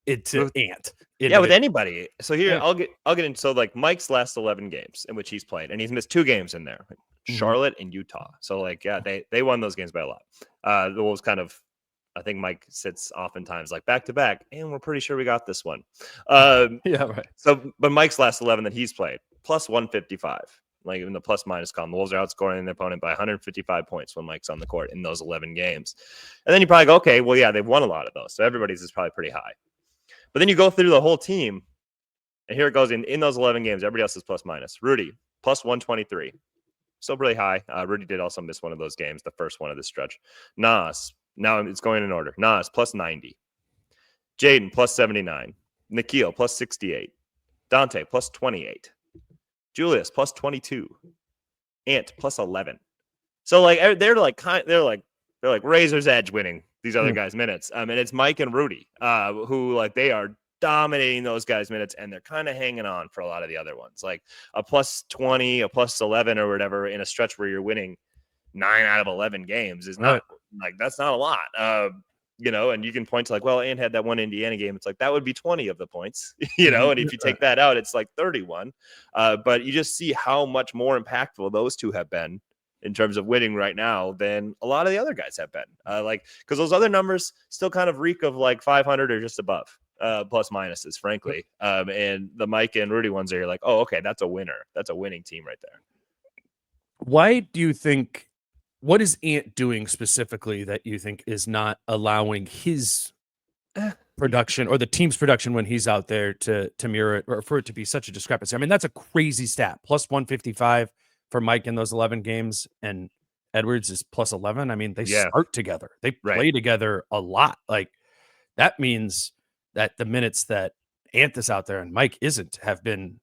into Ant. With anybody. So here, I'll get into, so like Mike's last 11 games in which he's played, and he's missed 2 games in there. Charlotte, and Utah. So like, yeah, they won those games by a lot. The Wolves kind of, I think Mike sits oftentimes like back to back, and we're pretty sure we got this one. Yeah, right. So, but Mike's last 11 that he's played, plus 155. Like in the plus minus column, the Wolves are outscoring their opponent by 155 points when Mike's on the court in those 11 games. And then you probably go, okay, well, yeah, they've won a lot of those. So everybody's is probably pretty high. But then you go through the whole team, and here it goes in those 11 games, everybody else is plus minus. Rudy, plus 123. Still really high. Rudy did also miss one of those games, the first one of this stretch. Nas, now it's going in order. Nas, plus 90. Jaden, plus 79. Nikhil, plus 68. Dante, plus 28. Julius plus 22, Ant plus 11. So like they're like razor's edge winning these other guys' minutes. And it's Mike and Rudy who like they are dominating those guys' minutes, and they're kind of hanging on for a lot of the other ones. Like a plus 20, a plus 11, or whatever in a stretch where you're winning 9 out of 11 games is not like that's not a lot. And you can point to like, well, Ant had that one Indiana game. It's like that would be 20 of the points, and if you take that out, it's like 31. But you just see how much more impactful those two have been in terms of winning right now than a lot of the other guys have been. Because those other numbers still kind of reek of like 500 or just above plus minuses, frankly. And the Mike and Rudy ones are like, oh, okay, that's a winner. That's a winning team right there. Why do you think? What is Ant doing specifically that you think is not allowing his production or the team's production when he's out there to mirror it, or for it to be such a discrepancy? I mean, that's a crazy stat. Plus 155 for Mike in those 11 games, and Edwards is plus 11. I mean, they start together. They play together a lot. Like that means that the minutes that Ant is out there and Mike isn't have been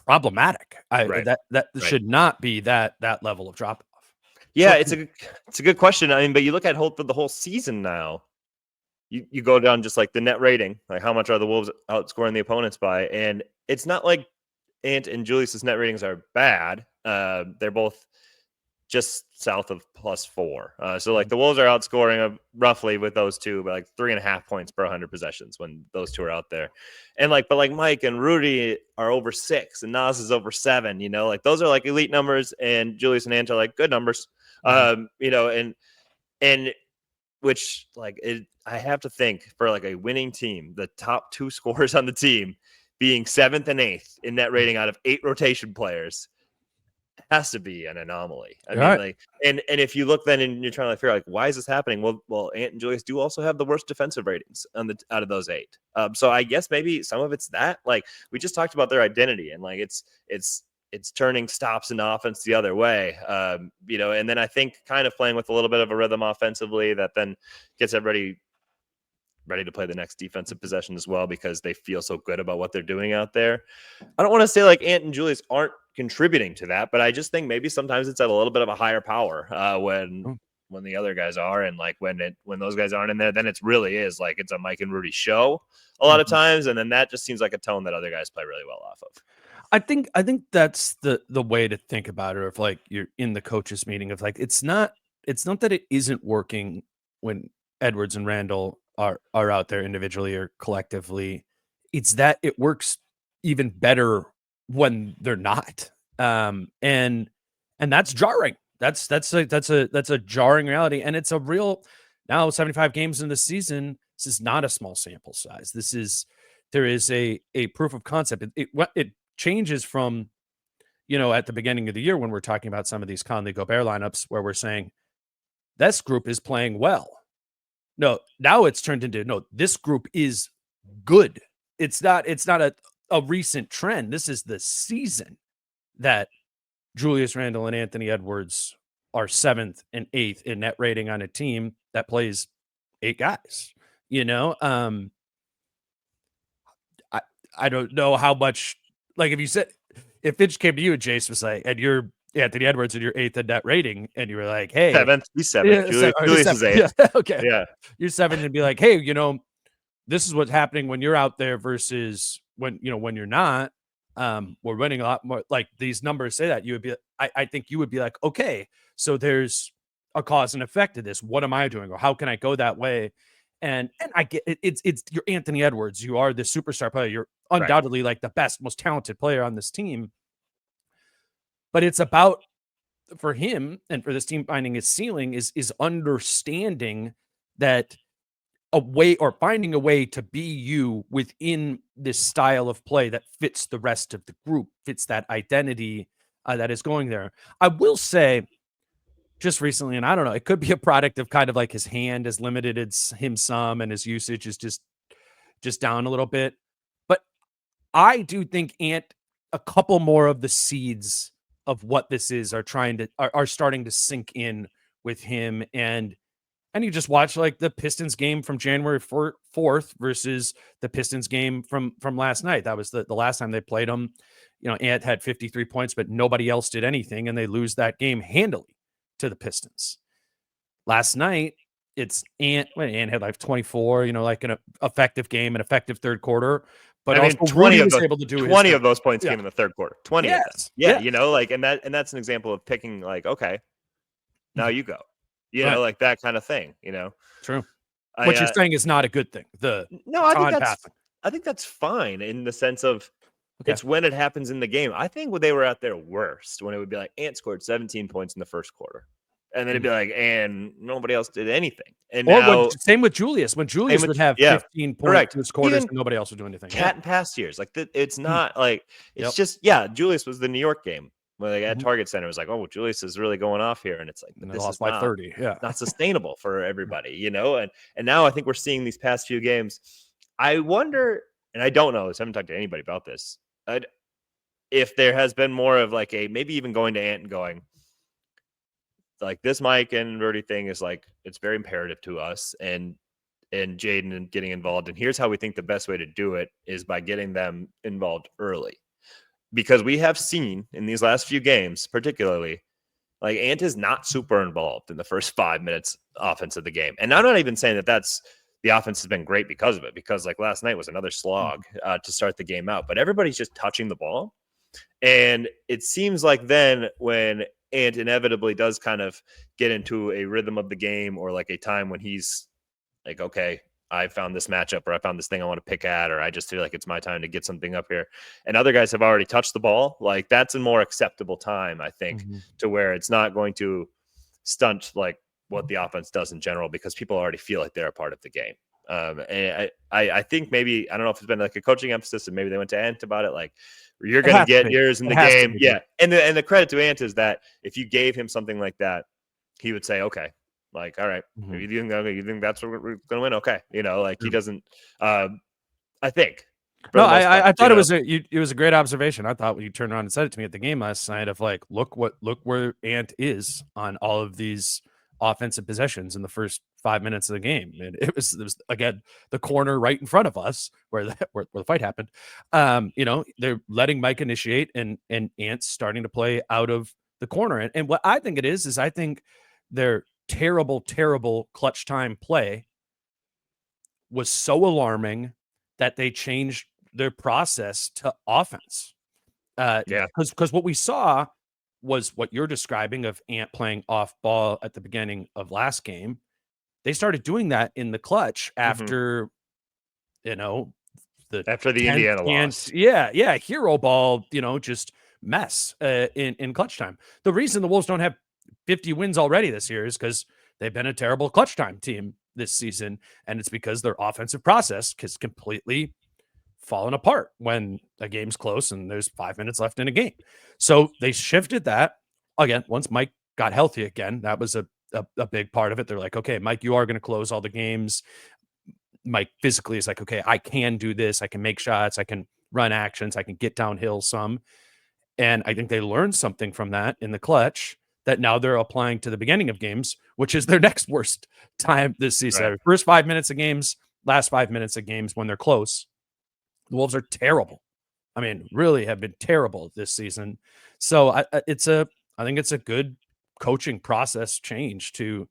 problematic. That should not be that level of drop off. Yeah, it's a good question. I mean, but you look at for the whole season now, you go down just like the net rating, like how much are the Wolves outscoring the opponents by, and it's not like Ant and Julius's net ratings are bad. They're both just south of +4. So like the Wolves are outscoring roughly with those two by like 3.5 points per 100 possessions when those two are out there. And but Mike and Rudy are over 6 and Nas is over 7, like those are like elite numbers, and Julius and Ant are like good numbers. And which I have to think for like a winning team, the top 2 scorers on the team being 7th and 8th in net rating out of 8 rotation players has to be an anomaly. I mean, and if you look then and you're trying to figure out like why is this happening? Well, Ant and Julius do also have the worst defensive ratings out of those 8. So I guess maybe some of it's that. Like we just talked about their identity, and like it's turning stops in offense the other way. And then I think kind of playing with a little bit of a rhythm offensively that then gets everybody ready to play the next defensive possession as well because they feel so good about what they're doing out there. I don't want to say like Ant and Julius aren't contributing to that, but I just think maybe sometimes it's at a little bit of a higher power when the other guys are, and like when those guys aren't in there, then it really is like it's a Mike and Rudy show a lot of times, and then that just seems like a tone that other guys play really well off of. I think that's the way to think about it. If like you're in the coaches meeting of like it's not that it isn't working when Edwards and Randall are out there individually or collectively. It's that it works even better when they're not. And that's jarring. That's a jarring reality. And it's a real, now 75 games in the season. This is not a small sample size. There is a proof of concept. It changes from, at the beginning of the year when we're talking about some of these Conley-Gobert lineups where we're saying this group is playing well. No, now it's turned into, no, this group is good. It's not a recent trend. This is the season that Julius Randle and Anthony Edwards are 7th and 8th in net rating on a team that plays 8 guys. I don't know how much, like if Fitch came to you and Jace was like, and you're Anthony Edwards and you're 8th in net rating, and you were like, hey, 7th, he's 7th. Julius is 8th. Yeah, okay. Yeah. You're 7th and be like, hey, this is what's happening when you're out there versus when you're not. We're winning a lot more. Like these numbers say that, you would be, I think you would be like, okay, so there's a cause and effect to this. What am I doing? Or how can I go that way? And I get it. It's you're Anthony Edwards. You are the superstar player. You're undoubtedly like the best, most talented player on this team. but it's about, for him and for this team finding his ceiling is understanding that a way, or finding a way to be you within this style of play that fits the rest of the group, fits that identity that is going there. I will say, just recently, and I don't know, it could be a product of kind of like his hand has limited him some, and his usage is just down a little bit. But I do think a couple more of the seeds of what this is are starting to sink in with him. And you just watch like the Pistons game from January 4th versus the Pistons game from last night. That was the last time they played them. Ant had 53 points, but nobody else did anything, and they lose that game handily to the Pistons. Last night, it's Ant had like 24, like an effective game, an effective third quarter. But also 20 was able to do 20 of those points came in the third quarter. 20 of them. Yeah. And that's an example of picking, like, okay, now you go. Like that kind of thing, True. What you're saying is not a good thing. I think that's fine in the sense of it's when it happens in the game. I think when they were at their worst, when it would be like Ant scored 17 points in the first quarter, and then it'd be like, and nobody else did anything. And same with Julius. When Julius would have 15 points in his quarters, and nobody else would do anything. In past years, like it's not like it's just Julius was the New York game. When they at Target Center, it was like, oh, Julius is really going off here, and it's like, this lost by 30. Not sustainable for everybody, And now I think we're seeing these past few games. I wonder, and I don't know, I haven't talked to anybody about this, if there has been more of like maybe even going to Ant and going, like, this Mike and Rudy thing is like, it's very imperative to us, and Jaden and getting involved, and here's how we think the best way to do it is by getting them involved early. Because we have seen in these last few games, particularly, like Ant is not super involved in the first 5 minutes offense of the game. And I'm not even saying that the offense has been great because of it, because like last night was another slog to start the game out. But everybody's just touching the ball. And it seems like then when Ant inevitably does kind of get into a rhythm of the game, or like a time when he's like, okay, I found this matchup, or I found this thing I want to pick at, or I just feel like it's my time to get something up here, and other guys have already touched the ball, like that's a more acceptable time, I think, to where it's not going to stunt like what the offense does in general, because people already feel like they're a part of the game. And I think maybe, I don't know if it's been like a coaching emphasis, and maybe they went to Ant about it, like, you're going to get yours in the game. Yeah. And the credit to Ant is that if you gave him something like that, he would say, okay, like, all right, you think that's what we're going to win? Okay. Like he doesn't, I think. No, I thought it was a great observation. I thought when you turned around and said it to me at the game last night of like, look where Ant is on all of these offensive possessions in the first 5 minutes of the game. And it was again, the corner right in front of us where the fight happened. They're letting Mike initiate, and Ant's starting to play out of the corner. And what I think it is I think their terrible clutch time play was so alarming that they changed their process to offense. Because what we saw was what you're describing of Ant playing off ball at the beginning of last game. They started doing that in the clutch after, after the Indiana loss. Yeah. Hero ball, just mess in clutch time. The reason the Wolves don't have 50 wins already this year is because they've been a terrible clutch time team this season. And it's because their offensive process has completely fallen apart when a game's close and there's 5 minutes left in a game. So they shifted that again. Once Mike got healthy again, that was a big part of it. They're like, okay, Mike, you are going to close all the games. Mike physically is like, okay, I can do this. I can make shots. I can run actions. I can get downhill some. And I think they learned something from that in the clutch that now they're applying to the beginning of games, which is their next worst time this season. Right. First 5 minutes of games, last 5 minutes of games when they're close. The Wolves are terrible. I mean, really have been terrible this season. So I think it's a good coaching process change to,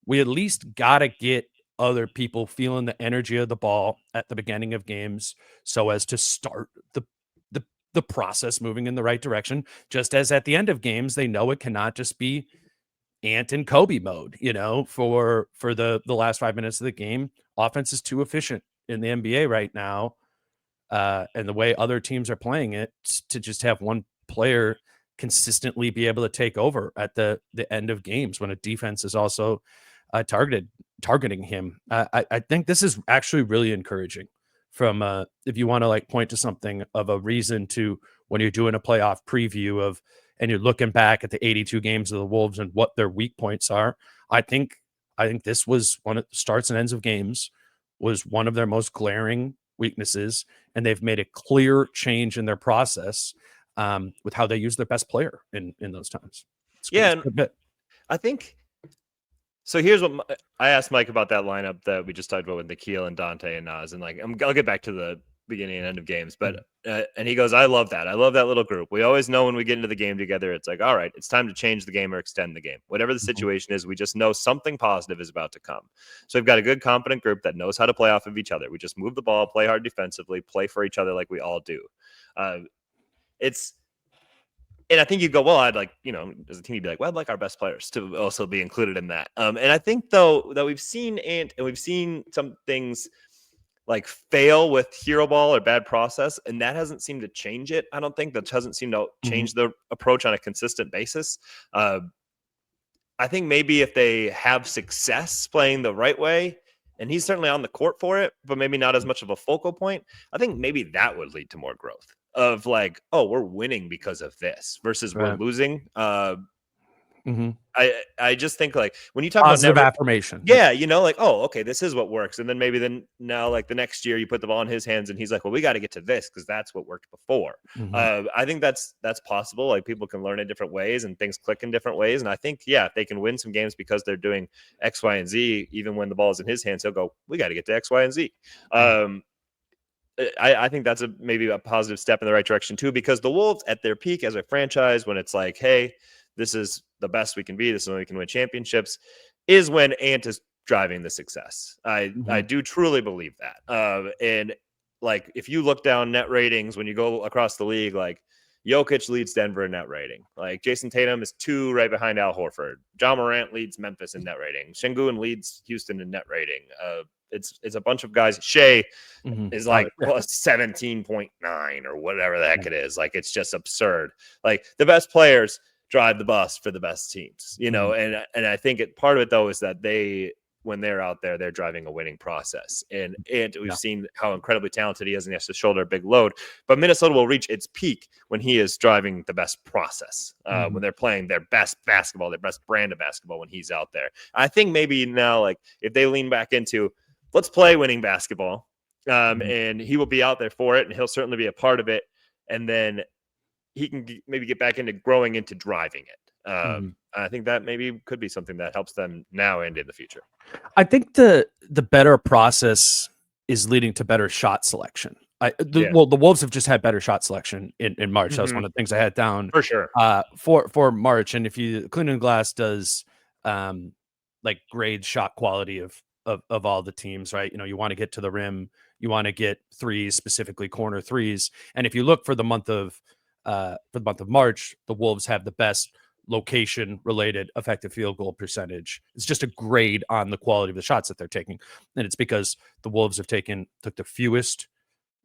we at least got to get other people feeling the energy of the ball at the beginning of games so as to start the process moving in the right direction. Just as at the end of games, they know it cannot just be Ant and Kobe mode, for the last 5 minutes of the game. Offense is too efficient in the NBA right now. And the way other teams are playing it, to just have one player consistently be able to take over at the end of games when a defense is also targeting him. I think this is actually really encouraging from if you want to like point to something of a reason to when you're doing a playoff preview of and you're looking back at the 82 games of the Wolves and what their weak points are. I think this was one of the starts and ends of games was one of their most glaring weaknesses, and they've made a clear change in their process with how they use their best player in those times. Yeah, and I think so. Here's what I asked Mike about that lineup that we just talked about with Nikhil and Dante and Nas, and like I'll get back to the beginning and end of games, but and he goes, I love that little group. We always know when we get into the game together, it's like, all right, it's time to change the game or extend the game. Whatever the situation is, we just know something positive is about to come. So we've got a good, competent group that knows how to play off of each other. We just move the ball, play hard defensively, play for each other like we all do. And I think you go, well, I'd like, as a team, you'd be like, well, I'd like our best players to also be included in that. And I think, though, that we've seen and we've seen some things like fail with hero ball or bad process, and that hasn't seemed to change it. I don't think that hasn't seemed to change the approach on a consistent basis. I think maybe if they have success playing the right way, and he's certainly on the court for it, but maybe not as much of a focal point, I think maybe that would lead to more growth of like, oh, we're winning because of this versus we're losing. I just think like when you talk positive about affirmation. Yeah, like, oh, okay, this is what works. And then now like the next year you put the ball in his hands and he's like, well, we got to get to this because that's what worked before. I think that's possible. Like people can learn in different ways and things click in different ways. And I think, yeah, if they can win some games because they're doing X, Y, and Z, even when the ball is in his hands, he'll go, we got to get to X, Y, and Z. I think that's maybe a positive step in the right direction too, because the Wolves at their peak as a franchise, when it's like, hey, this is the best we can be, this is when we can win championships, is when Ant is driving the success. I do truly believe that. And like, if you look down net ratings, when you go across the league, like Jokic leads Denver in net rating. Like Jason Tatum is 2 right behind Al Horford. John Morant leads Memphis in net rating. Şengün leads Houston in net rating. It's a bunch of guys. Shea is like plus 17.9 or whatever the heck it is. Like, it's just absurd. Like the best players drive the bus for the best teams, and I think part of it though is that when they're out there, they're driving a winning process. And we've seen how incredibly talented he is, and he has to shoulder a big load. But Minnesota will reach its peak when he is driving the best process, when they're playing their best basketball, their best brand of basketball when he's out there. I think maybe now, like if they lean back into, let's play winning basketball, and he will be out there for it, and he'll certainly be a part of it. And then he can maybe get back into growing into driving it. I think that maybe could be something that helps them now and in the future. I think the better process is leading to better shot selection. Well, the Wolves have just had better shot selection in March. That was one of the things I had down for sure for March. And if you Clean Glass does like grade shot quality of all the teams, right? You want to get to the rim, you want to get threes, specifically corner threes. And if you look for the month of March, the Wolves have the best location related effective field goal percentage. It's just a grade on the quality of the shots that they're taking. And it's because the Wolves took the fewest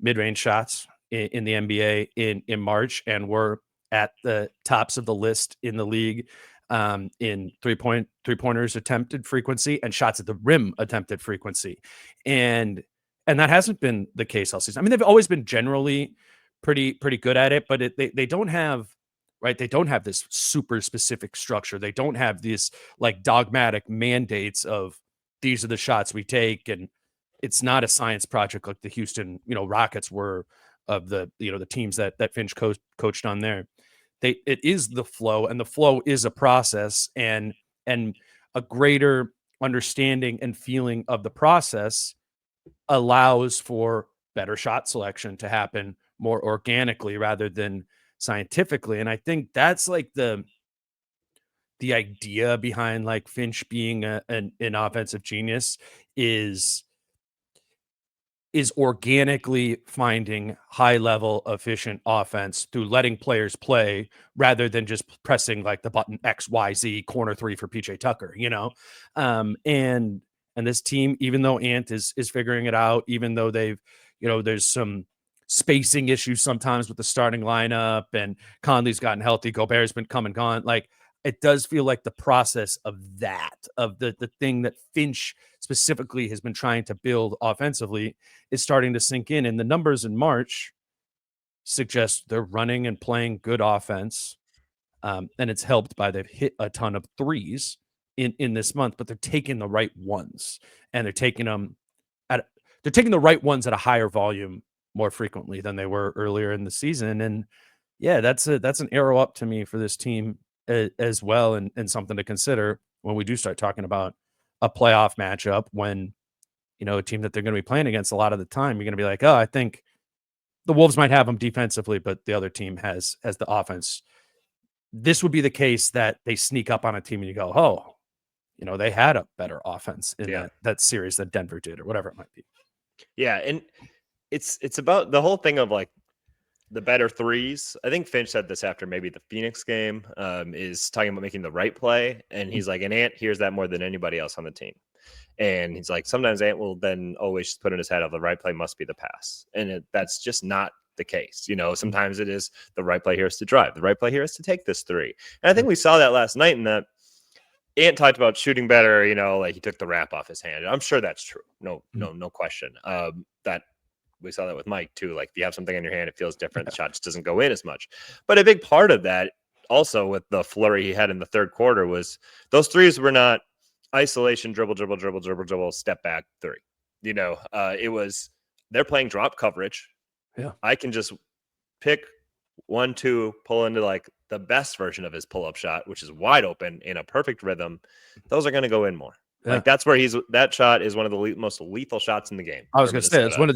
mid-range shots in the NBA in March, and were at the tops of the list in the league in three-pointers attempted frequency and shots at the rim attempted frequency. And that hasn't been the case all season. I mean, they've always been generally pretty good at it, but they don't have, right? They don't have this super specific structure. They don't have these like dogmatic mandates of these are the shots we take. And it's not a science project like the Houston, Rockets were of the teams that Finch coached on there. It is the flow, and the flow is a process, and a greater understanding and feeling of the process allows for better shot selection to happen more organically rather than scientifically. And I think that's like the idea behind like Finch being an offensive genius is organically finding high level efficient offense through letting players play rather than just pressing like the button XYZ corner 3 for PJ Tucker, and this team, even though Ant is figuring it out, even though they've, there's some spacing issues sometimes with the starting lineup, and Conley's gotten healthy. Gobert's been come and gone. Like, it does feel like the process of the thing that Finch specifically has been trying to build offensively is starting to sink in. And the numbers in March suggest they're running and playing good offense. And it's helped by they've hit a ton of threes in this month, but they're taking the right ones, and they're taking the right ones at a higher volume more frequently than they were earlier in the season. And yeah, that's an arrow up to me for this team as well, and something to consider when we do start talking about a playoff matchup, when, a team that they're going to be playing against a lot of the time, you're going to be like, oh, I think the Wolves might have them defensively, but the other team has the offense. This would be the case that they sneak up on a team and you go, oh, they had a better offense in that series that Denver did, or whatever it might be. Yeah, and it's about the whole thing of like the better threes. I think Finch said this after maybe the Phoenix game, is talking about making the right play. And he's like, and Ant hears that more than anybody else on the team. And he's like, sometimes Ant will then always put in his head of the right play must be the pass. And that's just not the case. Sometimes it is the right play here is to drive. The right play here is to take this three. And I think we saw that last night in that Ant talked about shooting better, like he took the wrap off his hand. I'm sure that's true. No question. That we saw that with Mike too. Like, if you have something in your hand, it feels different. The shot just doesn't go in as much. But a big part of that also with the flurry he had in the third quarter was those threes were not isolation, dribble, step back three. It was, they're playing drop coverage. Yeah. I can just pick 1, 2, pull into like the best version of his pull-up shot, which is wide open in a perfect rhythm. Those are going to go in more. Yeah. Like, that's where that shot is one of the most lethal shots in the game. I was going to say, it's one of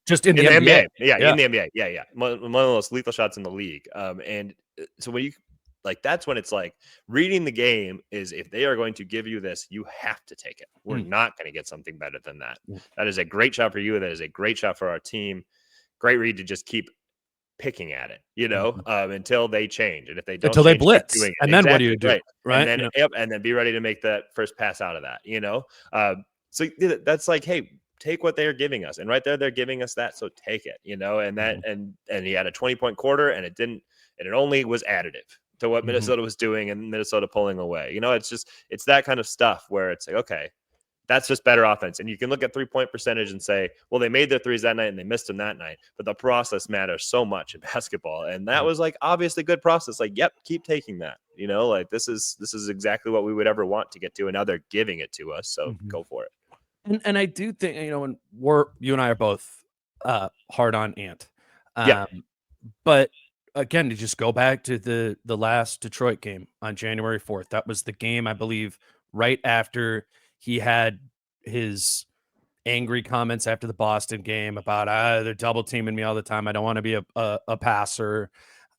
just in the NBA. NBA. Yeah, in the NBA. Yeah. One of the most lethal shots in the league. And so when you, like, that's when it's like reading the game is, if they are going to give you this, you have to take it. We're not going to get something better than that. That is a great shot for you. That is a great shot for our team. Great read to just keep picking at it, until they change. And if they don't, until they change, blitz, doing it. and then what do you do? Right. And then be ready to make that first pass out of that, so that's like, hey, take what they're giving us. And right there, they're giving us that. So take it, and that, and he had a 20-point quarter, and it only was additive to what Minnesota was doing, and Minnesota pulling away. It's that kind of stuff where it's like, okay, that's just better offense. And you can look at 3-point percentage and say, well, they made their threes that night and they missed them that night. But the process matters so much in basketball. And that was like obviously good process. Like, yep, keep taking that. Like this is exactly what we would ever want to get to. And now they're giving it to us. So go for it. And I do think, when you and I are both hard on Ant. But again, to just go back to the last Detroit game on January 4th, that was the game, I believe, right after he had his angry comments after the Boston game about they're double teaming me all the time. I don't want to be a passer.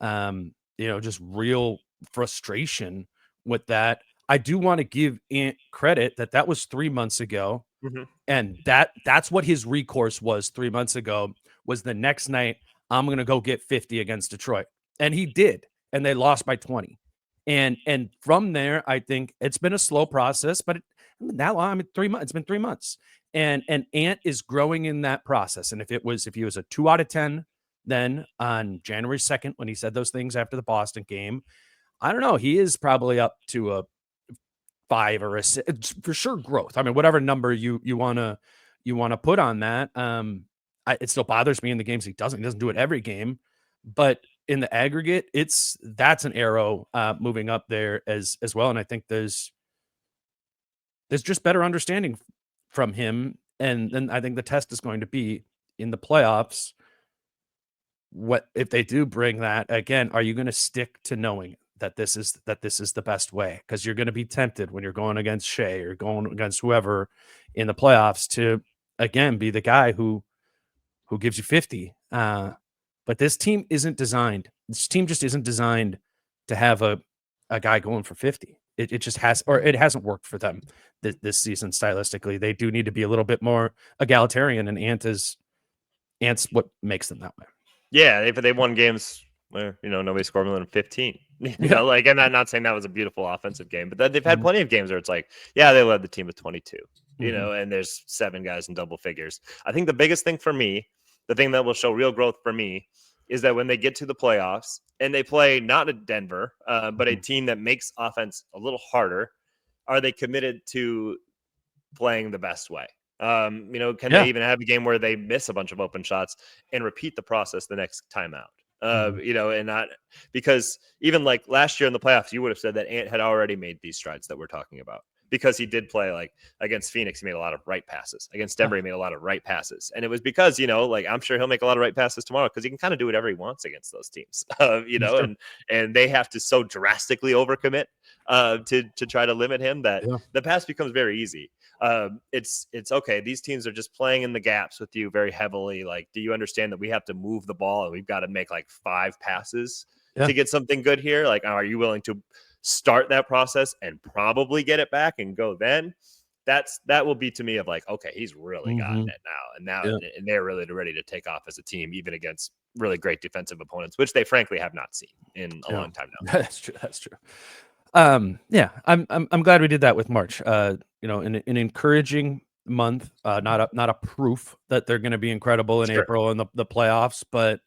Just real frustration with that. I do want to give Ant credit that was 3 months ago. And that's what his recourse was 3 months ago, was the next night, I'm going to go get 50 against Detroit. And he did. And they lost by 20. And from there, I think it's been a slow process, but that long, 3 months. It's been 3 months, and Ant is growing in that process. And if he was a 2 out of 10, then on January 2nd, when he said those things after the Boston game, I don't know, he is probably up to a 5 or a 6 for sure. Growth. I mean, whatever number you want to put on that. It still bothers me in the games he doesn't do it every game, but in the aggregate, that's an arrow moving up there as well. And I think there's just better understanding from him. And then I think the test is going to be in the playoffs. What if they do bring that again? Are you going to stick to knowing that this is the best way? Because you're going to be tempted when you're going against Shea or going against whoever in the playoffs to again be the guy who gives you 50. But this team isn't designed. This team just isn't designed to have a guy going for 50. It just hasn't worked for them this season stylistically. They do need to be a little bit more egalitarian, and Ant's what makes them that way. Yeah, if they won games where nobody scored more than 15. Like, and I'm not saying that was a beautiful offensive game, but they've had plenty of games where it's like, yeah, they led the team with 22. And there's 7 guys in double figures. I think the biggest thing for me the thing that will show real growth for me is that when they get to the playoffs and they play not a Denver, but a team that makes offense a little harder, are they committed to playing the best way? Can they even have a game where they miss a bunch of open shots and repeat the process the next time out? And not because even like last year in the playoffs, you would have said that Ant had already made these strides that we're talking about because he did play like against Phoenix. He made a lot of right passes against Denver. He made a lot of right passes. And it was because, I'm sure he'll make a lot of right passes tomorrow because he can kind of do whatever he wants against those teams, and they have to so drastically overcommit to try to limit him that the pass becomes very easy. It's okay. These teams are just playing in the gaps with you very heavily. Like, do you understand that we have to move the ball and we've got to make like 5 passes to get something good here? Like, are you willing to start that process and probably get it back and go then? That will be to me of like, okay, he's really gotten it now. And they're really ready to take off as a team, even against really great defensive opponents, which they frankly have not seen in a long time now. That's true. I'm glad we did that with March. An encouraging month, not a proof that they're going to be incredible in April and the playoffs, but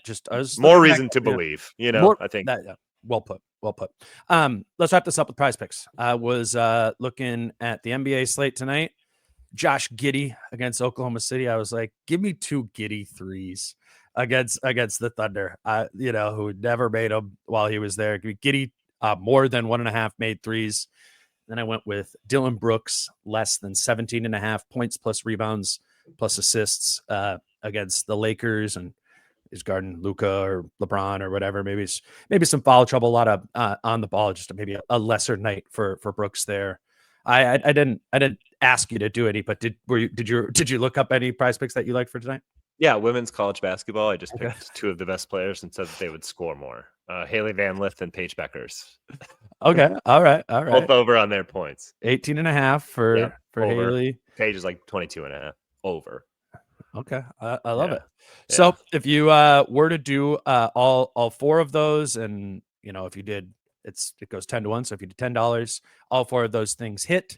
just more reason to believe, I think. Well put. Let's wrap this up with Prize Picks. I was looking at the NBA slate tonight. Josh Giddey against Oklahoma City. I was like, give me 2 Giddey threes against the Thunder. Who never made them while he was there. Giddey more than 1.5 made threes. Then I went with Dylan Brooks, less than 17.5 points plus rebounds plus assists against the Lakers, and he's guarding Luka or LeBron or whatever. Maybe some foul trouble, a lot of on the ball, just maybe a lesser night for Brooks there. I didn't ask you to do any, but did you look up any Prize Picks that you liked for tonight? Yeah, women's college basketball. I just picked 2 of the best players and said that they would score more. Haley Van Lith and Paige Beckers. Okay, all right. Both over on their points. 18.5 for Haley. Paige is like 22.5 over. Okay, I love it. Yeah. So if you were to do all 4 of those, and if you did, it goes 10 to 1. So if you did $10, all 4 of those things hit,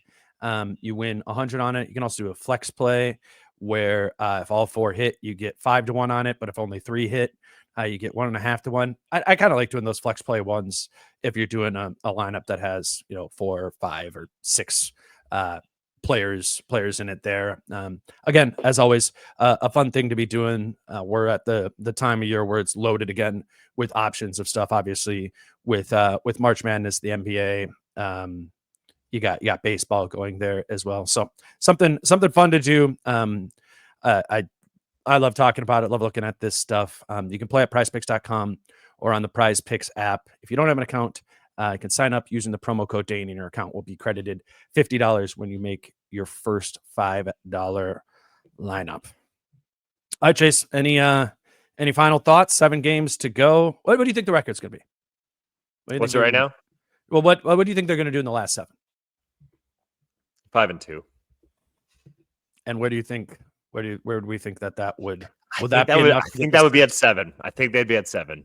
you win 100 on it. You can also do a flex play where if all 4 hit, you get 5 to 1 on it. But if only 3 hit, you get 1.5 to 1. I kind of like doing those flex play ones if you're doing a lineup that has 4 or 5 or 6 players in it there. Again, as always, a fun thing to be doing. We're at the time of year where it's loaded again with options of stuff. Obviously, with March Madness, the NBA, you got baseball going there as well. So something fun to do. I love talking about it. Love looking at this stuff. You can play at prizepicks.com or on the Prize Picks app. If you don't have an account, you can sign up using the promo code Dane, and your account will be credited $50 when you make your first $5 lineup. All right, Jace, any final thoughts? 7 games to go. What do you think the record's going to be? What's it right now? Well, what do you think they're going to do in the last 7? 5-2. And where do you think? Where would we think that would? I think that would be at 7. I think they'd be at 7.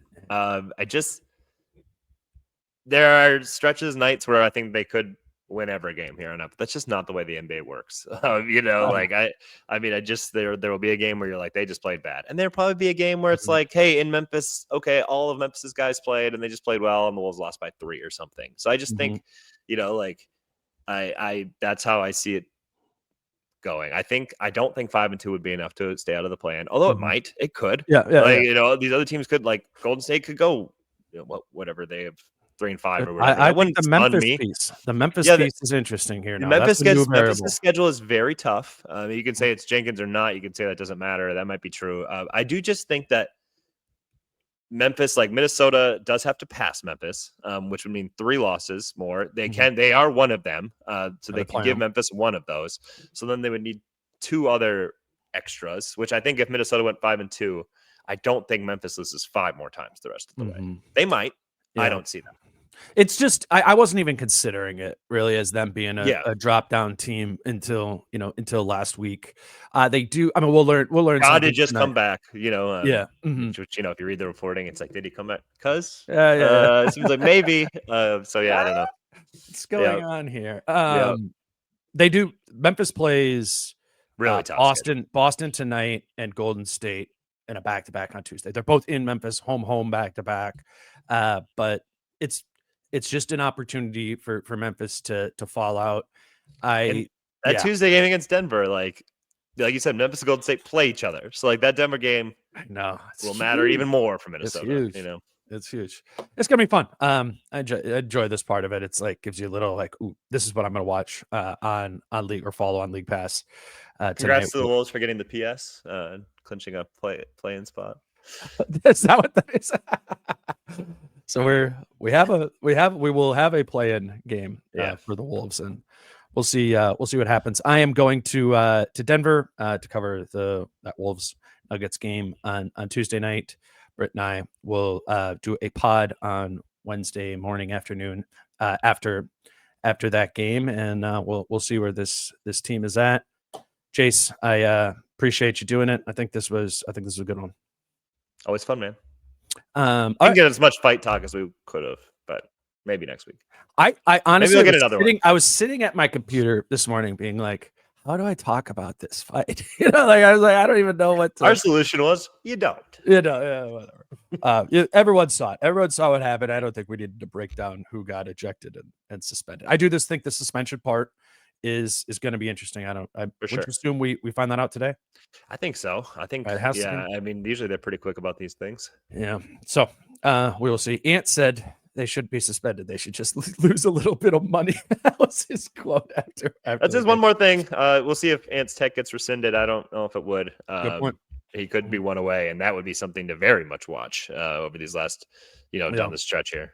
There are stretches, nights where I think they could win every game here on up. That's just not the way the NBA works. There will be a game where you're like, they just played bad. And there'll probably be a game where it's like, hey, in Memphis, okay, all of Memphis's guys played and they just played well and the Wolves lost by 3 or something. So I just think, that's how I see it going. I don't think 5-2 would be enough to stay out of the play-in, although it could. These other teams could, like Golden State could go, whatever they have, 3-5 or whatever. I think the Memphis piece is interesting here. Now. Memphis' schedule is very tough. You can say it's Jenkins or not. You can say that doesn't matter. That might be true. I do just think that Memphis, like Minnesota, does have to pass Memphis, which would mean 3 losses more. They are one of them, so they can give Memphis one of those. So then they would need 2 other extras, which I think if Minnesota went 5-2, I don't think Memphis loses 5 more times the rest of the way. They might. Yeah. I don't see them. It's just I wasn't even considering it really as them being a drop down team until last week. They do. I mean, we'll learn. God did just come back. Which, if you read the reporting, it's like, did he come back? It seems like maybe. I don't know. What's going on here? They do. Memphis plays Really tough. Boston tonight and Golden State in a back-to-back on Tuesday. They're both in Memphis, home back-to-back. But it's just an opportunity for Memphis to fall out. Tuesday game against Denver, like you said, Memphis and Golden State play each other. So like that Denver game will matter even more for Minnesota. It's huge. You know, it's huge. It's gonna be fun. I enjoy this part of it. It's like gives you a little like, ooh, this is what I'm gonna watch on League or follow on League Pass. Congrats to the Wolves for getting the PS, clinching a play-in spot. Is that what that is? So we will have a play-in game for the Wolves, and we'll see what happens. I am going to Denver to cover that Wolves Nuggets game on Tuesday night. Britt and I will do a pod on Wednesday morning afternoon after that game, and we'll see where this team is at. Jace, I appreciate you doing it. I think this was a good one. Always fun, man. I didn't get as much fight talk as we could have, but maybe next week. I honestly maybe we'll get another one. I was sitting at my computer this morning being like, how do I talk about this fight? I was like, I don't even know what Our solution was you don't. Whatever. Everyone saw it. Everyone saw what happened. I don't think we needed to break down who got ejected and suspended. I do think the suspension part is going to be interesting. I would assume we find that out today. I think so. I think it has to be. I mean, usually they're pretty quick about these things. Yeah. So we will see. Ant said they should be suspended. They should just lose a little bit of money. That was his quote after That's just one more thing. We'll see if Ant's tech gets rescinded. I don't know if it would. Good point. He could be one away, and that would be something to very much watch over these last, down the stretch here.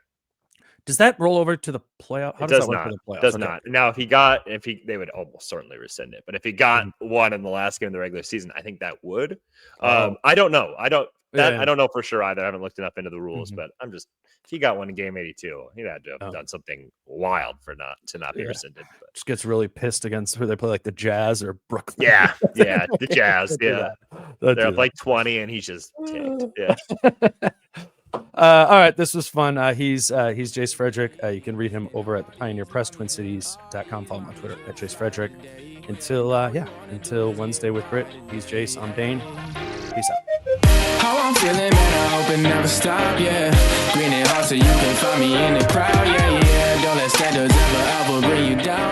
Does that roll over to the playoff? How does that work for the playoff? Does not. Now, they would almost certainly rescind it. But if he got one in the last game of the regular season, I think that would. I don't know. I don't know for sure either. I haven't looked enough into the rules, but if he got one in game 82, he'd had to have done something wild to not be rescinded. But. Just gets really pissed against who they play, like the Jazz or Brooklyn. Yeah, the Jazz. Yeah, they're up like 20, and he's just tanked. Yeah. All right, this was fun. He's Jace Frederick. You can read him over at the Pioneer Press, TwinCities.com. Follow him on Twitter at Jace Frederick. Until Wednesday with Britt. He's Jace. I'm Dane. Peace out. How I'm feeling, man, I hope it never stop, yeah. Green and hot so you can find me in the crowd, yeah. Don't let standards ever bring you down.